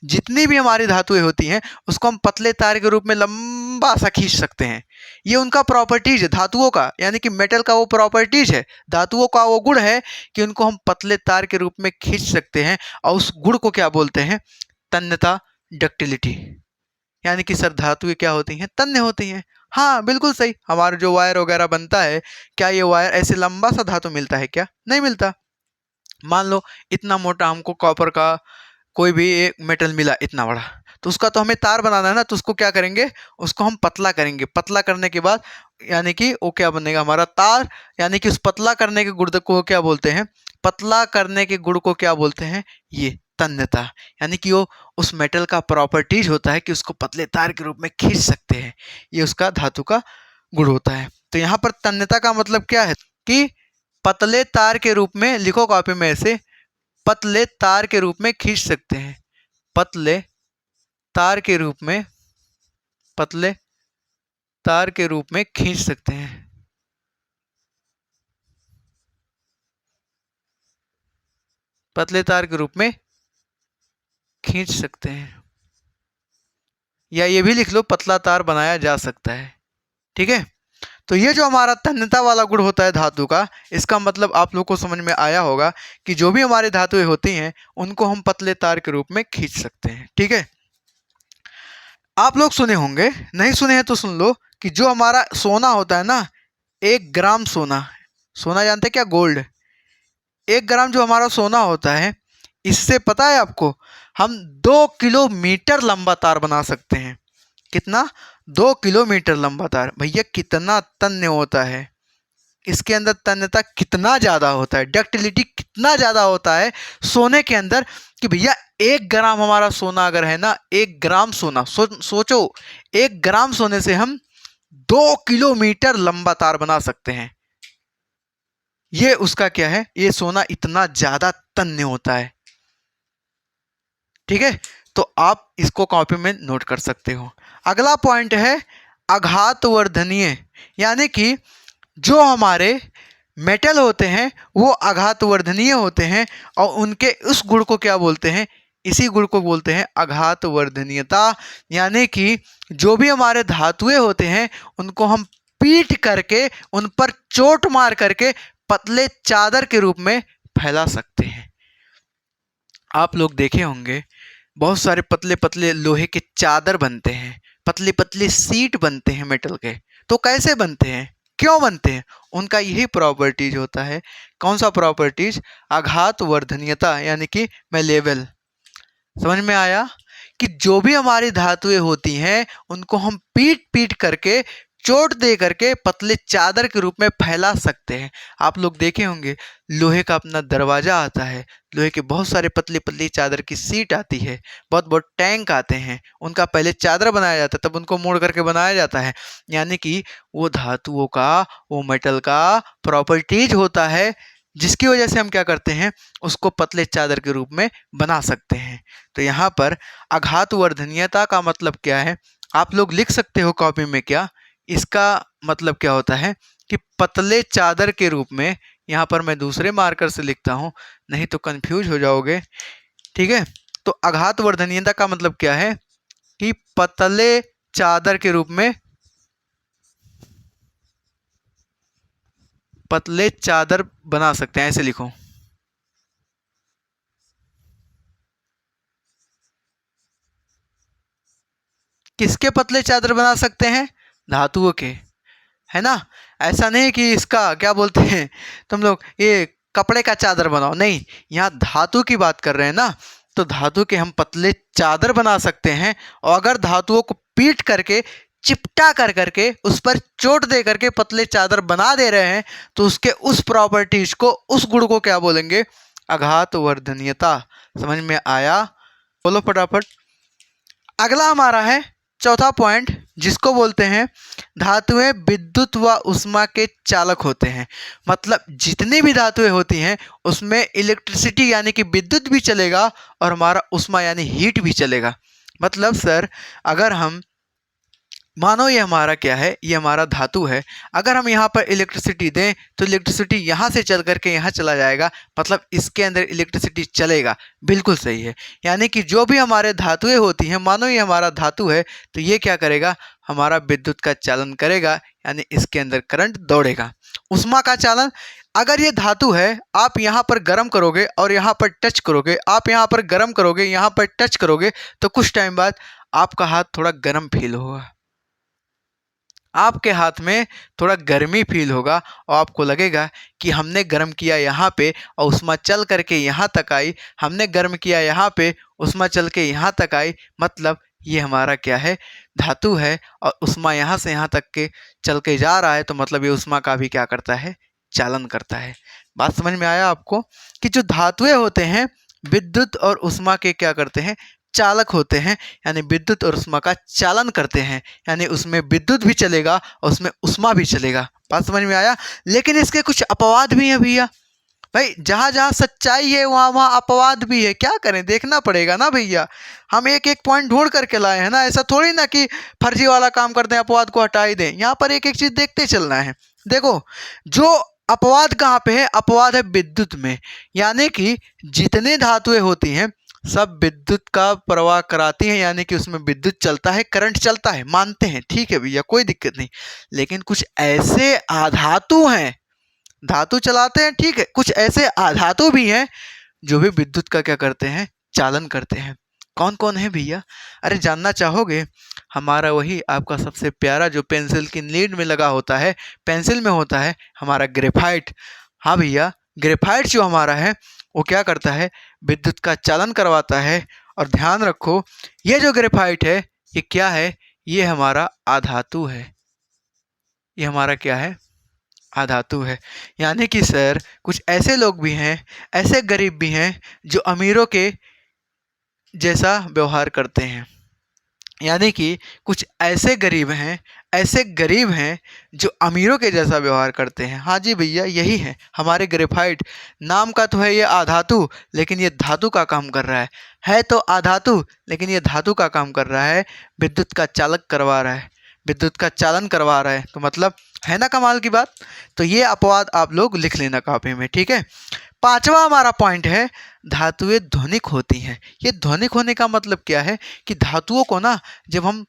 जितनी भी हमारी धातुएं होती हैं उसको हम पतले तार के रूप में लंबा सा खींच सकते हैं। ये उनका प्रॉपर्टीज है धातुओं का, यानी कि मेटल का वो प्रॉपर्टीज है, धातुओं का वो गुण है कि उनको हम पतले तार के रूप में खींच सकते हैं। और उस गुण को क्या बोलते हैं, तन्यता, डक्टिलिटी। यानी कि सर धातुएं क्या होती हैं, तन्य होती हैं। हाँ बिल्कुल सही। हमारा जो वायर वगैरह बनता है, क्या ये वायर ऐसे लंबा सा धातु मिलता है क्या, नहीं मिलता। मान लो इतना मोटा हमको कॉपर का कोई भी एक मेटल मिला इतना बड़ा, तो उसका तो हमें तार बनाना है ना, तो उसको क्या करेंगे, उसको हम पतला करेंगे। पतला करने के बाद यानी कि वो क्या बनेगा, हमारा तार। यानी कि उस पतला करने के गुण को क्या बोलते हैं, पतला करने के गुण को क्या बोलते हैं, ये तन्यता, यानी कि वो उस मेटल का प्रॉपर्टीज होता है कि उसको पतले तार के रूप में खींच सकते हैं। ये उसका धातु का गुण होता है। तो यहाँ पर तन्यता का मतलब क्या है कि पतले तार के रूप में, लिखो कॉपी में ऐसे, पतले तार के रूप में खींच सकते हैं। पतले तार के रूप में, पतले तार के रूप में खींच सकते हैं। पतले तार के रूप में खींच सकते हैं, या ये भी लिख लो पतला तार बनाया जा सकता है। ठीक है, तो ये जो हमारा तन्यता वाला गुण होता है धातु का, इसका मतलब आप लोग को समझ में आया होगा कि जो भी हमारी धातुएं होती हैं उनको हम पतले तार के रूप में खींच सकते हैं। ठीक है, आप लोग सुने होंगे, नहीं सुने हैं तो सुन लो, कि जो हमारा सोना होता है ना, 1 ग्राम सोना, सोना जानते हैं क्या, गोल्ड, 1 ग्राम जो हमारा सोना होता है, इससे पता है आपको, हम 2 किलोमीटर लंबा तार बना सकते हैं। कितना? 2 किलोमीटर लंबा तार। भैया कितना तन्य होता है, इसके अंदर तन्यता कितना ज्यादा होता है, डक्टिलिटी कितना ज्यादा होता है सोने के अंदर, कि भैया 1 ग्राम हमारा सोना अगर है ना, 1 ग्राम सोना, सोचो 1 ग्राम सोने से हम 2 किलोमीटर लंबा तार बना सकते हैं। ये उसका क्या है, ये सोना इतना ज्यादा तन्य होता है। ठीक है, तो आप इसको कॉपी में नोट कर सकते हो। अगला पॉइंट है आघातवर्धनीय, यानी कि जो हमारे मेटल होते हैं वो आघातवर्धनीय होते हैं, और उनके उस गुण को क्या बोलते हैं, इसी गुण को बोलते हैं आघातवर्धनीयता। यानी कि जो भी हमारे धातुएं होते हैं उनको हम पीट करके, उन पर चोट मार करके पतले चादर के रूप में फैला सकते हैं। आप लोग देखे होंगे बहुत सारे पतले पतले लोहे के चादर बनते हैं, पतली पतली सीट बनते हैं मेटल के। तो कैसे बनते हैं, क्यों बनते हैं? उनका यही प्रॉपर्टीज होता है। कौन सा प्रॉपर्टीज? आघातवर्धनीयता, यानी कि मैलेबल। समझ में आया कि जो भी हमारी धातुएं होती हैं उनको हम पीट पीट करके, चोट दे करके पतले चादर के रूप में फैला सकते हैं। आप लोग देखे होंगे लोहे का अपना दरवाजा आता है, लोहे के बहुत सारे पतली पतली चादर की सीट आती है, बहुत बहुत टैंक आते हैं, उनका पहले चादर बनाया जाता है, तब उनको मोड़ करके बनाया जाता है। यानी कि वो धातुओं का, वो मेटल का प्रॉपर्टीज होता है, जिसकी वजह से हम क्या करते हैं, उसको पतले चादर के रूप में बना सकते हैं। तो यहाँ पर आघातवर्धनीयता का मतलब क्या है, आप लोग लिख सकते हो कॉपी में। क्या इसका मतलब क्या होता है कि पतले चादर के रूप में, यहाँ पर मैं दूसरे मार्कर से लिखता हूँ नहीं तो कंफ्यूज हो जाओगे। ठीक है, तो आघातवर्धनीयता का मतलब क्या है कि पतले चादर के रूप में, पतले चादर बना सकते हैं, ऐसे लिखो। किसके पतले चादर बना सकते हैं? धातुओं के, है ना। ऐसा नहीं कि इसका क्या बोलते हैं तुम लोग, ये कपड़े का चादर बनाओ, नहीं, यहाँ धातु की बात कर रहे हैं ना। तो धातु के हम पतले चादर बना सकते हैं, और अगर धातुओं को पीट करके, चिपटा कर करके, उस पर चोट दे करके पतले चादर बना दे रहे हैं, तो उसके उस प्रॉपर्टीज को, उस गुण को क्या बोलेंगे? आघातवर्धनीयता। समझ में आया? बोलो फटाफट। अगला हमारा है चौथा पॉइंट, जिसको बोलते हैं धातुएं विद्युत व उष्मा के चालक होते हैं। मतलब जितनी भी धातुएं होती हैं उसमें इलेक्ट्रिसिटी यानी कि विद्युत भी चलेगा, और हमारा उष्मा यानी हीट भी चलेगा। मतलब सर, अगर हम मानो ये हमारा क्या है, ये हमारा धातु है, अगर हम यहाँ पर इलेक्ट्रिसिटी दें तो इलेक्ट्रिसिटी यहाँ से चल करके यहाँ चला जाएगा, मतलब इसके अंदर इलेक्ट्रिसिटी चलेगा। बिल्कुल सही है। यानी कि जो भी हमारे धातुएं होती हैं, मानो ये हमारा धातु है, तो ये क्या करेगा, हमारा विद्युत का चालन करेगा, यानी इसके अंदर करंट दौड़ेगा। उष्मा का चालन, अगर ये धातु है, आप यहाँ पर गर्म करोगे और यहाँ पर टच करोगे, आप यहाँ पर गर्म करोगे, यहाँ पर टच करोगे, तो कुछ टाइम बाद आपका हाथ थोड़ा गर्म फील होगा, आपके हाथ में थोड़ा गर्मी फील होगा, और आपको लगेगा कि हमने गर्म किया यहाँ पे और उष्मा चल करके यहाँ तक आई, हमने गर्म किया यहाँ पे, उष्मा चल के यहाँ तक आई। मतलब ये हमारा क्या है, धातु है, और उष्मा यहाँ से यहाँ तक के चल के जा रहा है, तो मतलब ये उष्मा का भी क्या करता है, चालन करता है। बात समझ में आया आपको कि जो धातुएं होते हैं विद्युत और ऊष्मा के क्या करते हैं, चालक होते हैं, यानी विद्युत और ऊष्मा का चालन करते हैं, यानी उसमें विद्युत भी चलेगा और उसमें ऊष्मा भी चलेगा। बात समझ में आया। लेकिन इसके कुछ अपवाद भी हैं भैया। भाई जहाँ जहाँ सच्चाई है वहाँ वहाँ अपवाद भी है, क्या करें, देखना पड़ेगा ना भैया। हम एक एक पॉइंट ढूंढ करके लाए हैं ना, ऐसा थोड़ी ना कि फर्जी वाला काम करते हैं, अपवाद को हटा ही दें। यहाँ पर एक एक चीज देखते चलना है। देखो जो अपवाद कहाँ पे है, अपवाद है विद्युत में, यानी कि जितने धातुएं होती हैं सब विद्युत का प्रवाह कराती हैं, यानी कि उसमें विद्युत चलता है, करंट चलता है, मानते हैं, ठीक है भैया, कोई दिक्कत नहीं। लेकिन कुछ ऐसे अधातु हैं, धातु चलाते हैं ठीक है, कुछ ऐसे अधातु भी हैं जो भी विद्युत का क्या करते हैं, चालन करते हैं। कौन कौन है भैया? अरे जानना चाहोगे? हमारा वही आपका सबसे प्यारा जो पेंसिल की लीड में लगा होता है, पेंसिल में होता है, हमारा ग्रेफाइट। हाँ भैया, ग्रेफाइट जो हमारा है वो क्या करता है, विद्युत का चालन करवाता है। और ध्यान रखो ये जो ग्रेफाइट है ये क्या है, ये हमारा अधातु है। ये हमारा क्या है, अधातु है। यानी कि सर कुछ ऐसे लोग भी हैं, ऐसे गरीब भी हैं जो अमीरों के जैसा व्यवहार करते हैं, यानी कि कुछ ऐसे गरीब हैं, ऐसे गरीब हैं जो अमीरों के जैसा व्यवहार करते हैं। हाँ जी भैया, यही है हमारे ग्रेफाइट। नाम का तो है ये अधातु, लेकिन ये धातु का काम कर रहा है तो अधातु, लेकिन ये धातु का काम कर रहा है, विद्युत का चालक करवा रहा है, विद्युत का चालन करवा रहा है। तो मतलब है ना कमाल की बात। तो ये अपवाद आप लोग लिख लेना कॉपी में, ठीक है। पांचवा हमारा पॉइंट है, धातुएं ध्वनिक होती हैं। ये ध्वनिक होने का मतलब क्या है कि धातुओं को ना, जब हम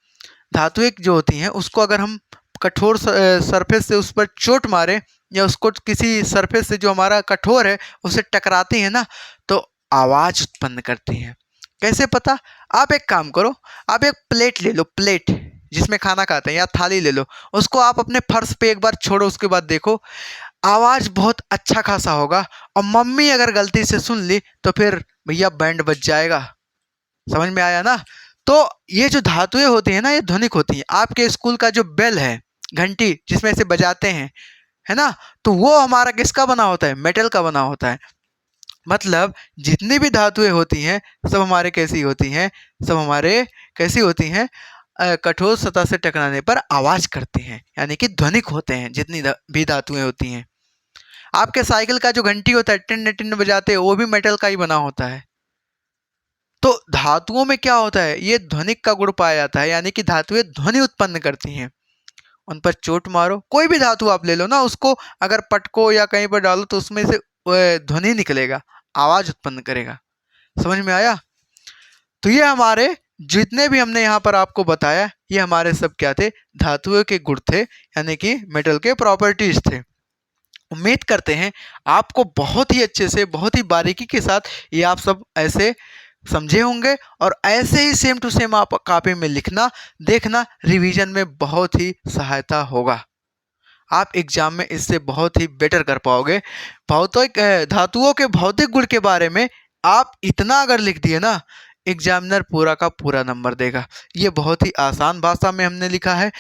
धातुएं जो होती हैं उसको अगर हम कठोर सरफेस से उस पर चोट मारे, या उसको किसी सरफेस से जो हमारा कठोर है उससे टकराती है ना, तो आवाज उत्पन्न करती हैं। कैसे पता? आप एक काम करो, आप एक प्लेट ले लो, प्लेट जिसमें खाना खाते हैं, या थाली ले लो, उसको आप अपने फर्श पे एक बार छोड़ो, उसके बाद देखो आवाज बहुत अच्छा खासा होगा। और मम्मी अगर गलती से सुन ली तो फिर भैया बैंड बज जाएगा। समझ में आया ना। तो ये जो धातुएं होती हैं ना ये ध्वनिक होती हैं। आपके स्कूल का जो बेल है, घंटी जिसमें से बजाते हैं, है ना, तो वो हमारा किसका बना होता है, मेटल का बना होता है। मतलब जितनी भी धातुएं होती हैं सब हमारे कैसी होती हैं, सब हमारे कैसी होती हैं, कठोर सतह से टकराने पर आवाज करती हैं, यानी कि ध्वनिक होते हैं जितनी भी धातुएं होती हैं। आपके साइकिल का जो घंटी होता है, टिन टिन बजाते हैं, वो भी मेटल का ही बना होता है। तो धातुओं में क्या होता है, ये ध्वनिक का गुण पाया जाता है, यानी कि धातुएं ध्वनि उत्पन्न करती हैं। उन पर चोट मारो, कोई भी धातु आप ले लो ना, उसको अगर पटको या कहीं पर डालो तो उसमें से ध्वनि निकलेगा, आवाज उत्पन्न करेगा। समझ में आया। तो ये हमारे जितने भी हमने यहाँ पर आपको बताया, ये हमारे सब क्या थे, धातुओं के गुण थे, यानी कि मेटल के प्रॉपर्टीज थे। उम्मीद करते हैं आपको बहुत ही अच्छे से, बहुत ही बारीकी के साथ ये आप सब ऐसे समझे होंगे, और ऐसे ही सेम टू सेम आप कॉपी में लिखना, देखना, रिवीजन में बहुत ही सहायता होगा। आप एग्जाम में इससे बहुत ही बेटर कर पाओगे। भौतिक धातुओं के भौतिक गुण के बारे में आप इतना अगर लिख दिए ना, एग्जामिनर पूरा का पूरा नंबर देगा। ये बहुत ही आसान भाषा में हमने लिखा है,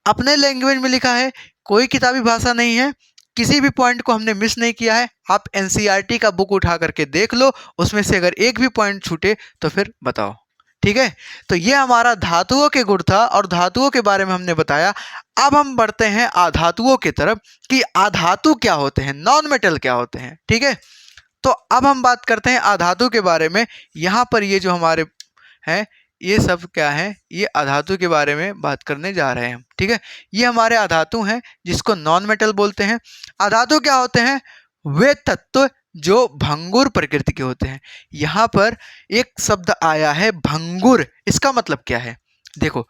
अपने लैंग्वेज में लिखा है, कोई किताबी भाषा नहीं है, किसी भी पॉइंट को हमने मिस नहीं किया है। आप एनसीईआरटी का बुक उठा करके देख लो, उसमें से अगर एक भी पॉइंट छूटे तो फिर बताओ, ठीक है। तो ये हमारा धातुओं के गुण था और धातुओं के बारे में हमने बताया। अब हम बढ़ते हैं अधातुओं की तरफ कि अधातु क्या होते हैं, नॉन मेटल क्या होते हैं, ठीक है। तो अब हम बात करते हैं अधातु के बारे में। यहाँ पर ये जो हमारे हैं ये सब क्या है, ये अधातु के बारे में बात करने जा रहे हैं हम, ठीक है। ये हमारे अधातु हैं जिसको नॉन मेटल बोलते हैं। अधातु क्या होते हैं, वे तत्व जो भंगुर प्रकृति के होते हैं। यहाँ पर एक शब्द आया है भंगुर, इसका मतलब क्या है, देखो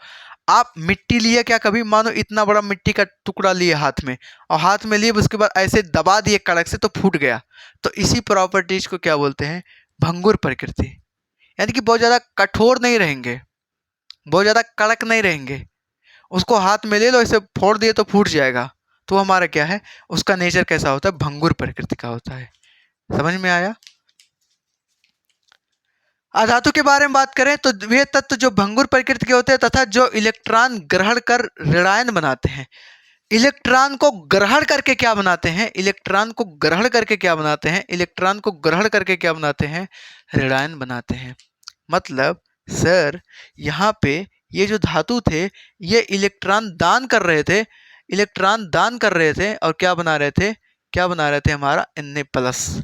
आप मिट्टी लिए क्या, कभी मानो इतना बड़ा मिट्टी का टुकड़ा लिए हाथ में, और हाथ में लिए उसके बाद ऐसे दबा दिए कड़क से तो फूट गया, तो इसी प्रॉपर्टीज को क्या बोलते हैं, भंगुर प्रकृति। यानी कि बहुत ज़्यादा कठोर नहीं रहेंगे, बहुत ज़्यादा कड़क नहीं रहेंगे, उसको हाथ में ले लो ऐसे फोड़ दिए तो फूट जाएगा, तो हमारा क्या है, उसका नेचर कैसा होता है, भंगुर प्रकृति का होता है। समझ में आया। अधातु के बारे में बात करें तो वे तत्व जो भंगुर प्रकृति के होते हैं तथा जो इलेक्ट्रॉन ग्रहण कर ऋणायन बनाते हैं। इलेक्ट्रॉन को ग्रहण करके क्या बनाते हैं, इलेक्ट्रॉन को ग्रहण करके क्या बनाते हैं, इलेक्ट्रॉन को ग्रहण करके क्या बनाते हैं, ऋणायन बनाते हैं। मतलब सर यहाँ पे ये जो धातु थे ये इलेक्ट्रॉन दान कर रहे थे, इलेक्ट्रॉन दान कर रहे थे और क्या बना रहे थे, क्या बना रहे थे, हमारा Na+,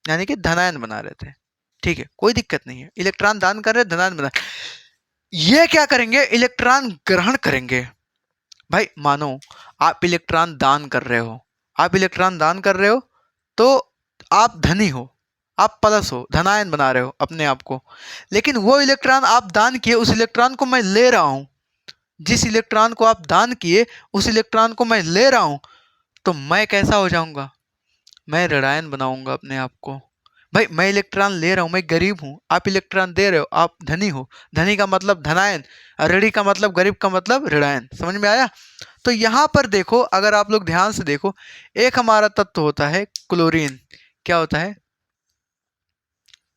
यानी कि धनायन बना रहे थे। ठीक है, कोई दिक्कत नहीं है, इलेक्ट्रॉन दान कर रहे, धनायन बना। ये क्या करेंगे, इलेक्ट्रॉन ग्रहण करेंगे। भाई मानो आप इलेक्ट्रॉन दान कर रहे हो, आप इलेक्ट्रॉन दान कर रहे हो तो आप धनी हो, आप प्लस हो, धनायन बना रहे हो अपने आप को। लेकिन वो इलेक्ट्रॉन आप दान किए, उस इलेक्ट्रॉन को मैं ले रहा हूं, जिस इलेक्ट्रॉन को आप दान किए उस इलेक्ट्रॉन को मैं ले रहा हूं, तो मैं कैसा हो जाऊंगा, मैं ऋणायन बनाऊंगा अपने आप को। भाई मैं इलेक्ट्रॉन ले रहा हूं, मैं गरीब हूं, आप इलेक्ट्रॉन दे रहे हो, आप धनी हो, धनी का मतलब धनायन, ऋणी का मतलब गरीब का मतलब ऋणायन। समझ में आया? तो यहां पर देखो, अगर आप लोग ध्यान से देखो, एक हमारा तत्व होता है क्लोरीन, क्या होता है,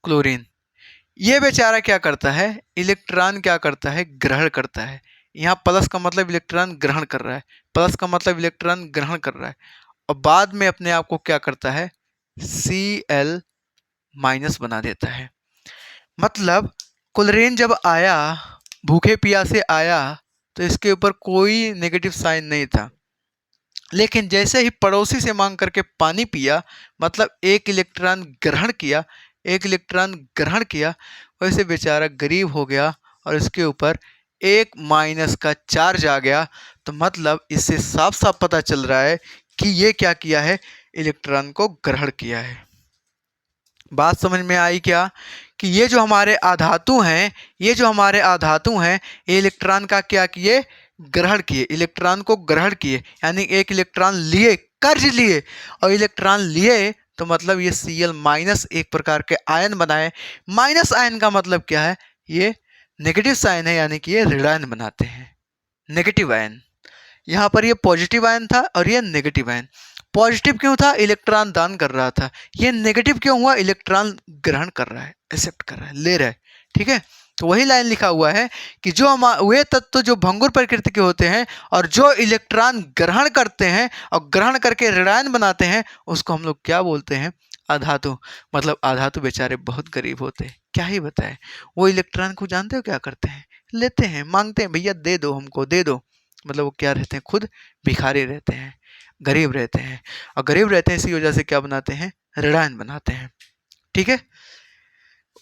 क्लोरीन। ये बेचारा क्या करता है, इलेक्ट्रॉन क्या करता है, ग्रहण करता है। यहाँ प्लस का मतलब इलेक्ट्रॉन ग्रहण कर रहा है, प्लस का मतलब इलेक्ट्रॉन ग्रहण कर रहा है, और बाद में अपने आप को क्या करता है, Cl- बना देता है। मतलब क्लोरीन जब आया, भूखे प्यासे आया, तो इसके ऊपर कोई नेगेटिव साइन नहीं था, लेकिन जैसे ही पड़ोसी से मांग करके पानी पिया, मतलब एक इलेक्ट्रॉन ग्रहण किया, एक इलेक्ट्रॉन ग्रहण किया, वैसे बेचारा गरीब हो गया और इसके ऊपर एक माइनस का चार्ज आ गया। तो मतलब इससे साफ साफ पता चल रहा है कि ये क्या किया है, इलेक्ट्रॉन को ग्रहण किया है। बात समझ में आई क्या, कि ये जो हमारे आधातु हैं, ये जो हमारे आधातु हैं, ये इलेक्ट्रॉन का क्या किए, ग्रहण किए, इलेक्ट्रॉन को ग्रहण किए, यानी एक इलेक्ट्रॉन लिए, कर्ज लिए, और इलेक्ट्रॉन लिए तो मतलब ये Cl- एक प्रकार के आयन बनाए। माइनस आयन का मतलब क्या है, ये नेगेटिव साइन है, यानी कि ये ऋणायन बनाते हैं, नेगेटिव आयन। यहाँ पर ये पॉजिटिव आयन था और ये नेगेटिव आयन। पॉजिटिव क्यों था, इलेक्ट्रॉन दान कर रहा था, ये नेगेटिव क्यों हुआ, इलेक्ट्रॉन ग्रहण कर रहा है, एक्सेप्ट कर रहा है, ले रहा है। ठीक है, तो वही लाइन लिखा हुआ है कि जो वे तत्व जो भंगुर प्रकृति के होते हैं और जो इलेक्ट्रॉन ग्रहण करते हैं और ग्रहण करके ऋणायन बनाते हैं, उसको हम लोग क्या बोलते हैं, अधातु। मतलब अधातु बेचारे बहुत गरीब होते हैं, क्या ही बताए, वो इलेक्ट्रॉन को जानते हो क्या करते हैं, लेते हैं, मांगते हैं, भैया दे दो हमको, दे दो। मतलब वो क्या रहते हैं, खुद भिखारी रहते हैं, गरीब रहते हैं, और गरीब रहते हैं इसी वजह से क्या बनाते हैं, ऋणायन बनाते हैं। ठीक है,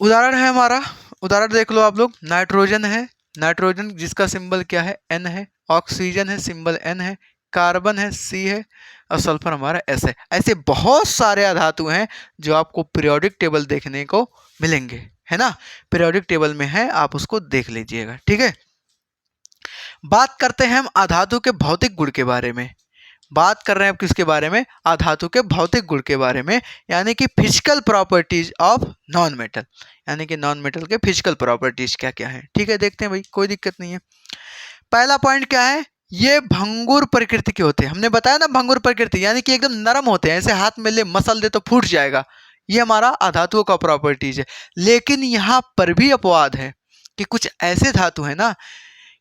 उदाहरण है हमारा, उदाहरण देख लो आप लोग, नाइट्रोजन है, नाइट्रोजन जिसका सिंबल क्या है, N है, ऑक्सीजन है, सिंबल N है, कार्बन है, C है, और सल्फर हमारा S है। ऐसे बहुत सारे अधातु हैं जो आपको पीरियोडिक टेबल देखने को मिलेंगे, है ना, पीरियोडिक टेबल में है, आप उसको देख लीजिएगा। ठीक है, बात करते हैं हम अधातु के भौतिक गुण के बारे में। बात कर रहे हैं अब किसके बारे में, अधातु के भौतिक गुण के बारे में, यानी कि physical properties of non metal, यानी कि नॉन मेटल के फिजिकल प्रॉपर्टीज क्या क्या है। ठीक है, देखते हैं भाई, कोई दिक्कत नहीं है। पहला पॉइंट क्या है, ये भंगुर प्रकृति के होते हैं। हमने बताया ना भंगुर प्रकृति, यानी कि एकदम नरम होते हैं, ऐसे हाथ में ले मसल दे तो फूट जाएगा, ये हमारा अधातुओं का प्रॉपर्टीज है। लेकिन यहाँ पर भी अपवाद है कि कुछ ऐसे धातु है ना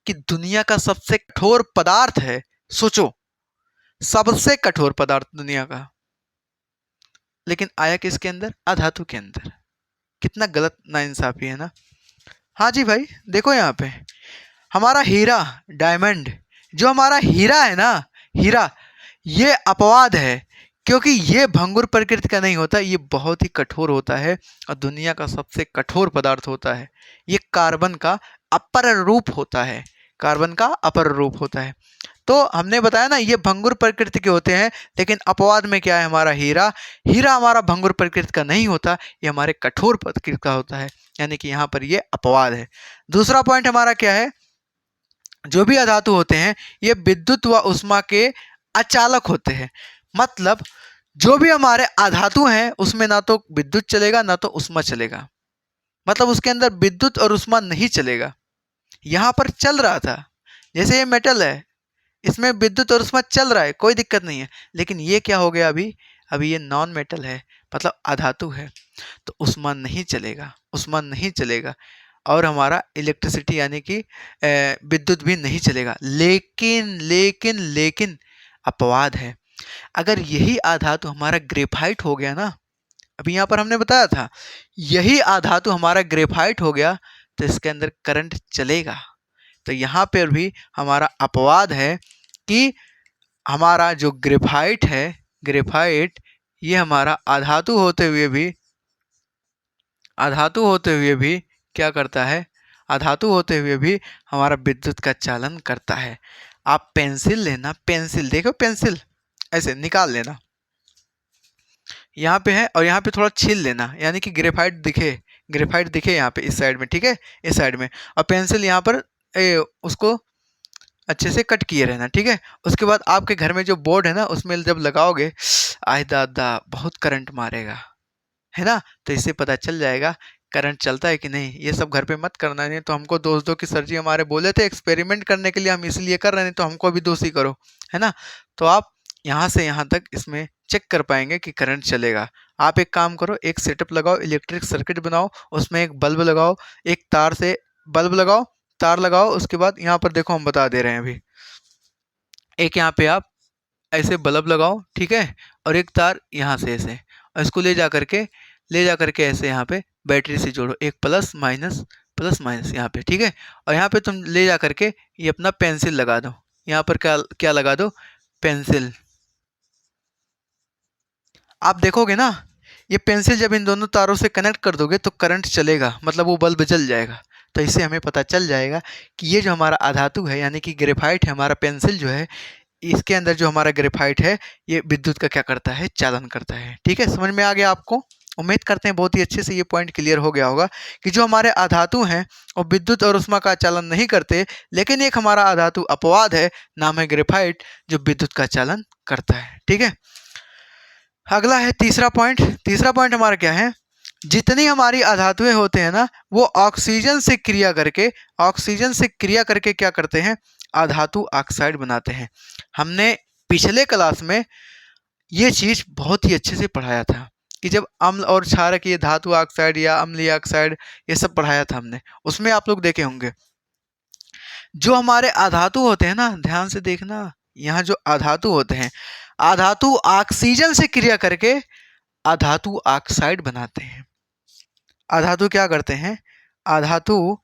कि दुनिया का सबसे कठोर पदार्थ है, सोचो, सबसे कठोर पदार्थ दुनिया का, लेकिन आया किसके अंदर, अधातु के अंदर। कितना गलत नाइंसाफी है ना। हाँ जी भाई, देखो यहाँ पे हमारा हीरा, डायमंड, जो हमारा हीरा है ना, हीरा, ये अपवाद है, क्योंकि ये भंगुर प्रकृति का नहीं होता, ये बहुत ही कठोर होता है और दुनिया का सबसे कठोर पदार्थ होता है। ये कार्बन का अपर रूप होता है, कार्बन का अपर रूप होता है। तो हमने बताया ना ये भंगुर प्रकृति के होते हैं, लेकिन अपवाद में क्या है, हमारा हीरा, हीरा हमारा भंगुर प्रकृति का नहीं होता, ये हमारे कठोर प्रकृति का होता है, यानी कि यहाँ पर ये अपवाद है। दूसरा पॉइंट हमारा क्या है, जो भी अधातु होते हैं ये विद्युत व उष्मा के अचालक होते हैं। मतलब जो भी हमारे अधातु हैं उसमें ना तो विद्युत चलेगा ना तो उष्मा चलेगा, मतलब उसके अंदर विद्युत और उष्मा नहीं चलेगा। यहाँ पर चल रहा था, जैसे ये मेटल है, इसमें विद्युत और उष्मा चल रहा है, कोई दिक्कत नहीं है, लेकिन ये क्या हो गया, अभी अभी ये नॉन मेटल है, मतलब अधातु है, तो उष्मा नहीं चलेगा, उष्मा नहीं चलेगा, और हमारा इलेक्ट्रिसिटी यानी कि विद्युत भी नहीं चलेगा। लेकिन लेकिन लेकिन अपवाद है। अगर यही आधातु हमारा ग्रेफाइट हो गया ना, अभी यहाँ पर हमने बताया था, यही आधातु हमारा ग्रेफाइट हो गया तो इसके अंदर करंट चलेगा। तो यहाँ पर भी हमारा अपवाद है कि हमारा जो ग्रेफाइट है, ग्रेफाइट ये हमारा आधातु होते हुए भी क्या करता है, आधातु होते हुए भी हमारा विद्युत का चालन करता है। आप पेंसिल लेना, पेंसिल देखो, पेंसिल ऐसे निकाल लेना, यहाँ पे है और यहाँ पे थोड़ा छील लेना, यानी कि ग्रेफाइट दिखे यहाँ पे इस साइड में, ठीक है, इस साइड में, और पेंसिल यहाँ पर उसको अच्छे से कट किए रहना, ठीक है। उसके बाद आपके घर में जो बोर्ड है ना, उसमें जब लगाओगे, आय दादा बहुत करंट मारेगा, है ना। तो इससे पता चल जाएगा करंट चलता है कि नहीं। ये सब घर पे मत करना, नहीं तो हमको दोस्त दो कि सर जी हमारे बोले थे एक्सपेरिमेंट करने के लिए, हम इसलिए कर रहे हैं, तो हमको भी दोषी करो, है ना। तो आप यहाँ से यहाँ तक इसमें चेक कर पाएंगे कि करंट चलेगा। आप एक काम करो, एक सेटअप लगाओ, इलेक्ट्रिक सर्किट बनाओ, उसमें एक बल्ब लगाओ, एक तार से बल्ब लगाओ, तार लगाओ। उसके बाद यहाँ पर देखो हम बता दे रहे हैं अभी, एक यहाँ पे आप ऐसे बल्ब लगाओ, ठीक है, और एक तार यहाँ से ऐसे, और इसको ले जा करके ऐसे यहाँ पे बैटरी से जोड़ो, एक प्लस माइनस यहाँ पे, ठीक है। और यहाँ पे तुम ले जा करके ये अपना पेंसिल लगा दो, यहाँ पर क्या क्या लगा दो, पेंसिल। आप देखोगे ना, ये पेंसिल जब इन दोनों तारों से कनेक्ट कर दोगे तो करंट चलेगा, मतलब वो बल्ब जल जाएगा। तो इससे हमें पता चल जाएगा कि ये जो हमारा आधातु है, यानी कि ग्रेफाइट है, हमारा पेंसिल जो है, इसके अंदर जो हमारा ग्रेफाइट है, ये विद्युत का क्या करता है, चालन करता है, ठीक है। समझ में आ गया आपको? उम्मीद करते हैं बहुत ही अच्छे से ये पॉइंट क्लियर हो गया होगा कि जो हमारे आधातु हैं वो विद्युत और उष्मा का चालन नहीं करते, लेकिन एक हमारा आधातु अपवाद है, नाम है ग्रेफाइट, जो विद्युत का चालन करता है, ठीक है। अगला है तीसरा पॉइंट हमारा क्या है, जितनी हमारी आधातुएं होते हैं ना, वो ऑक्सीजन से क्रिया करके क्या करते हैं, आधातु ऑक्साइड बनाते हैं। हमने पिछले क्लास में ये चीज बहुत ही अच्छे से पढ़ाया था कि जब अम्ल और क्षारक, ये धातु ऑक्साइड या अम्लीय ऑक्साइड, ये सब पढ़ाया था हमने, उसमें आप लोग देखे होंगे जो हमारे आधातु होते हैं ना, ध्यान से देखना, यहाँ जो आधातु होते हैं, आधातु ऑक्सीजन से क्रिया करके आधातु ऑक्साइड बनाते हैं। आधातु क्या करते हैं, आधातु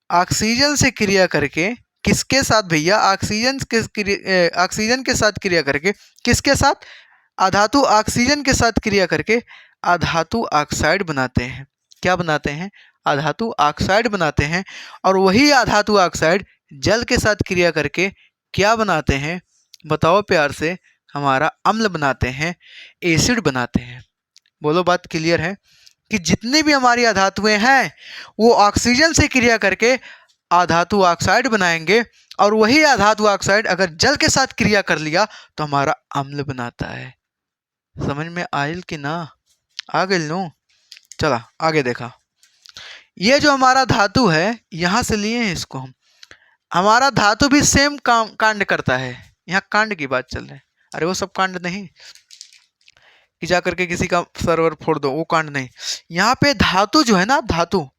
ऑक्सीजन से क्रिया करके, किसके साथ भैया, ऑक्सीजन के साथ क्रिया करके, किसके साथ, आधातु ऑक्सीजन के साथ क्रिया करके आधातु ऑक्साइड बनाते हैं। क्या बनाते हैं, आधातु ऑक्साइड बनाते हैं। और वही आधातु ऑक्साइड जल के साथ क्रिया करके क्या बनाते हैं, बताओ प्यार से, हमारा अम्ल बनाते हैं, एसिड बनाते हैं। बोलो बात क्लियर है कि जितनी भी हमारी आधातुएं हैं वो ऑक्सीजन से क्रिया करके आधातु ऑक्साइड बनाएंगे, और वही आधातु ऑक्साइड अगर जल के साथ क्रिया कर लिया तो हमारा अम्ल बनाता है। समझ में आयल कि ना, आ गई नो। चला आगे देखा, ये जो हमारा धातु है, यहां से लिए हैं इसको हम, हमारा धातु भी सेम काम कांड करता है। यहाँ कांड की बात चल रही है, अरे वो सब कांड नहीं कि जा करके किसी का सर्वर फोड़ दो, वो कांड नहीं। यहाँ पे धातु जो है ना, धातु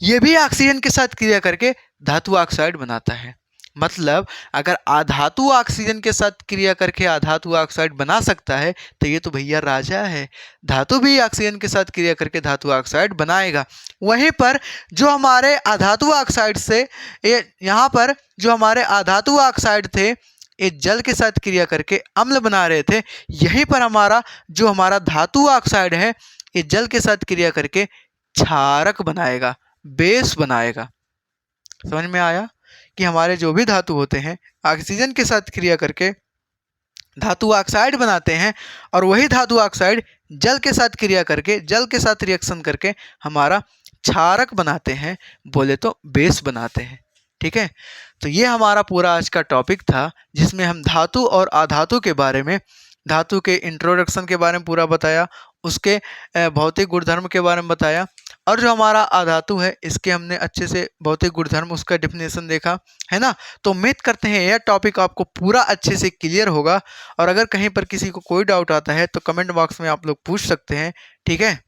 ये भी ऑक्सीजन के साथ क्रिया करके धातु ऑक्साइड बनाता है। मतलब अगर आधातु ऑक्सीजन के साथ क्रिया करके आधातु ऑक्साइड बना सकता है तो ये तो भैया राजा है। धातु भी ऑक्सीजन के साथ क्रिया करके धातु ऑक्साइड बनाएगा। वहीं पर जो हमारे आधातु ऑक्साइड से यहाँ पर जो हमारे आधातु ऑक्साइड थे, ये जल के साथ क्रिया करके अम्ल बना रहे थे। यहीं पर हमारा जो हमारा धातु ऑक्साइड है, ये जल के साथ क्रिया करके क्षारक बनाएगा, बेस बनाएगा। समझ में आया कि हमारे जो भी धातु होते हैं ऑक्सीजन के साथ क्रिया करके धातु ऑक्साइड बनाते हैं, और वही धातु ऑक्साइड जल के साथ क्रिया करके, जल के साथ रिएक्शन करके हमारा क्षारक बनाते हैं, बोले तो बेस बनाते हैं। ठीक है, तो ये हमारा पूरा आज का टॉपिक था, जिसमें हम धातु और अधातु के बारे में, धातु के इंट्रोडक्शन के बारे में पूरा बताया, उसके भौतिक गुणधर्म के बारे में बताया, और जो हमारा अधातु है इसके हमने अच्छे से भौतिक गुणधर्म, उसका डिफिनेशन देखा, है ना। तो उम्मीद करते हैं यह टॉपिक आपको पूरा अच्छे से क्लियर होगा, और अगर कहीं पर किसी को कोई डाउट आता है तो कमेंट बॉक्स में आप लोग पूछ सकते हैं। ठीक है,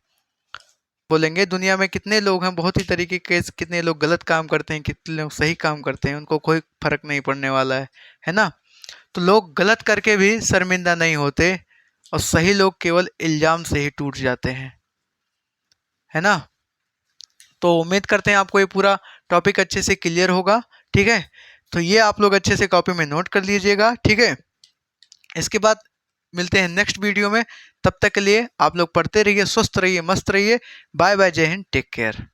बोलेंगे दुनिया में कितने लोग हैं, बहुत ही तरीके के, कितने लोग गलत काम करते हैं, कितने लोग सही काम करते हैं, उनको कोई फर्क नहीं पड़ने वाला है ना। तो लोग गलत करके भी शर्मिंदा नहीं होते और सही लोग केवल इल्जाम से ही टूट जाते हैं, है ना। तो उम्मीद करते हैं आपको ये पूरा टॉपिक अच्छे से क्लियर होगा। ठीक है, तो ये आप लोग अच्छे से कॉपी में नोट कर लीजिएगा। ठीक है, इसके बाद मिलते हैं नेक्स्ट वीडियो में। तब तक के लिए आप लोग पढ़ते रहिए, स्वस्थ रहिए, मस्त रहिए। बाय बाय, जय हिंद, टेक केयर।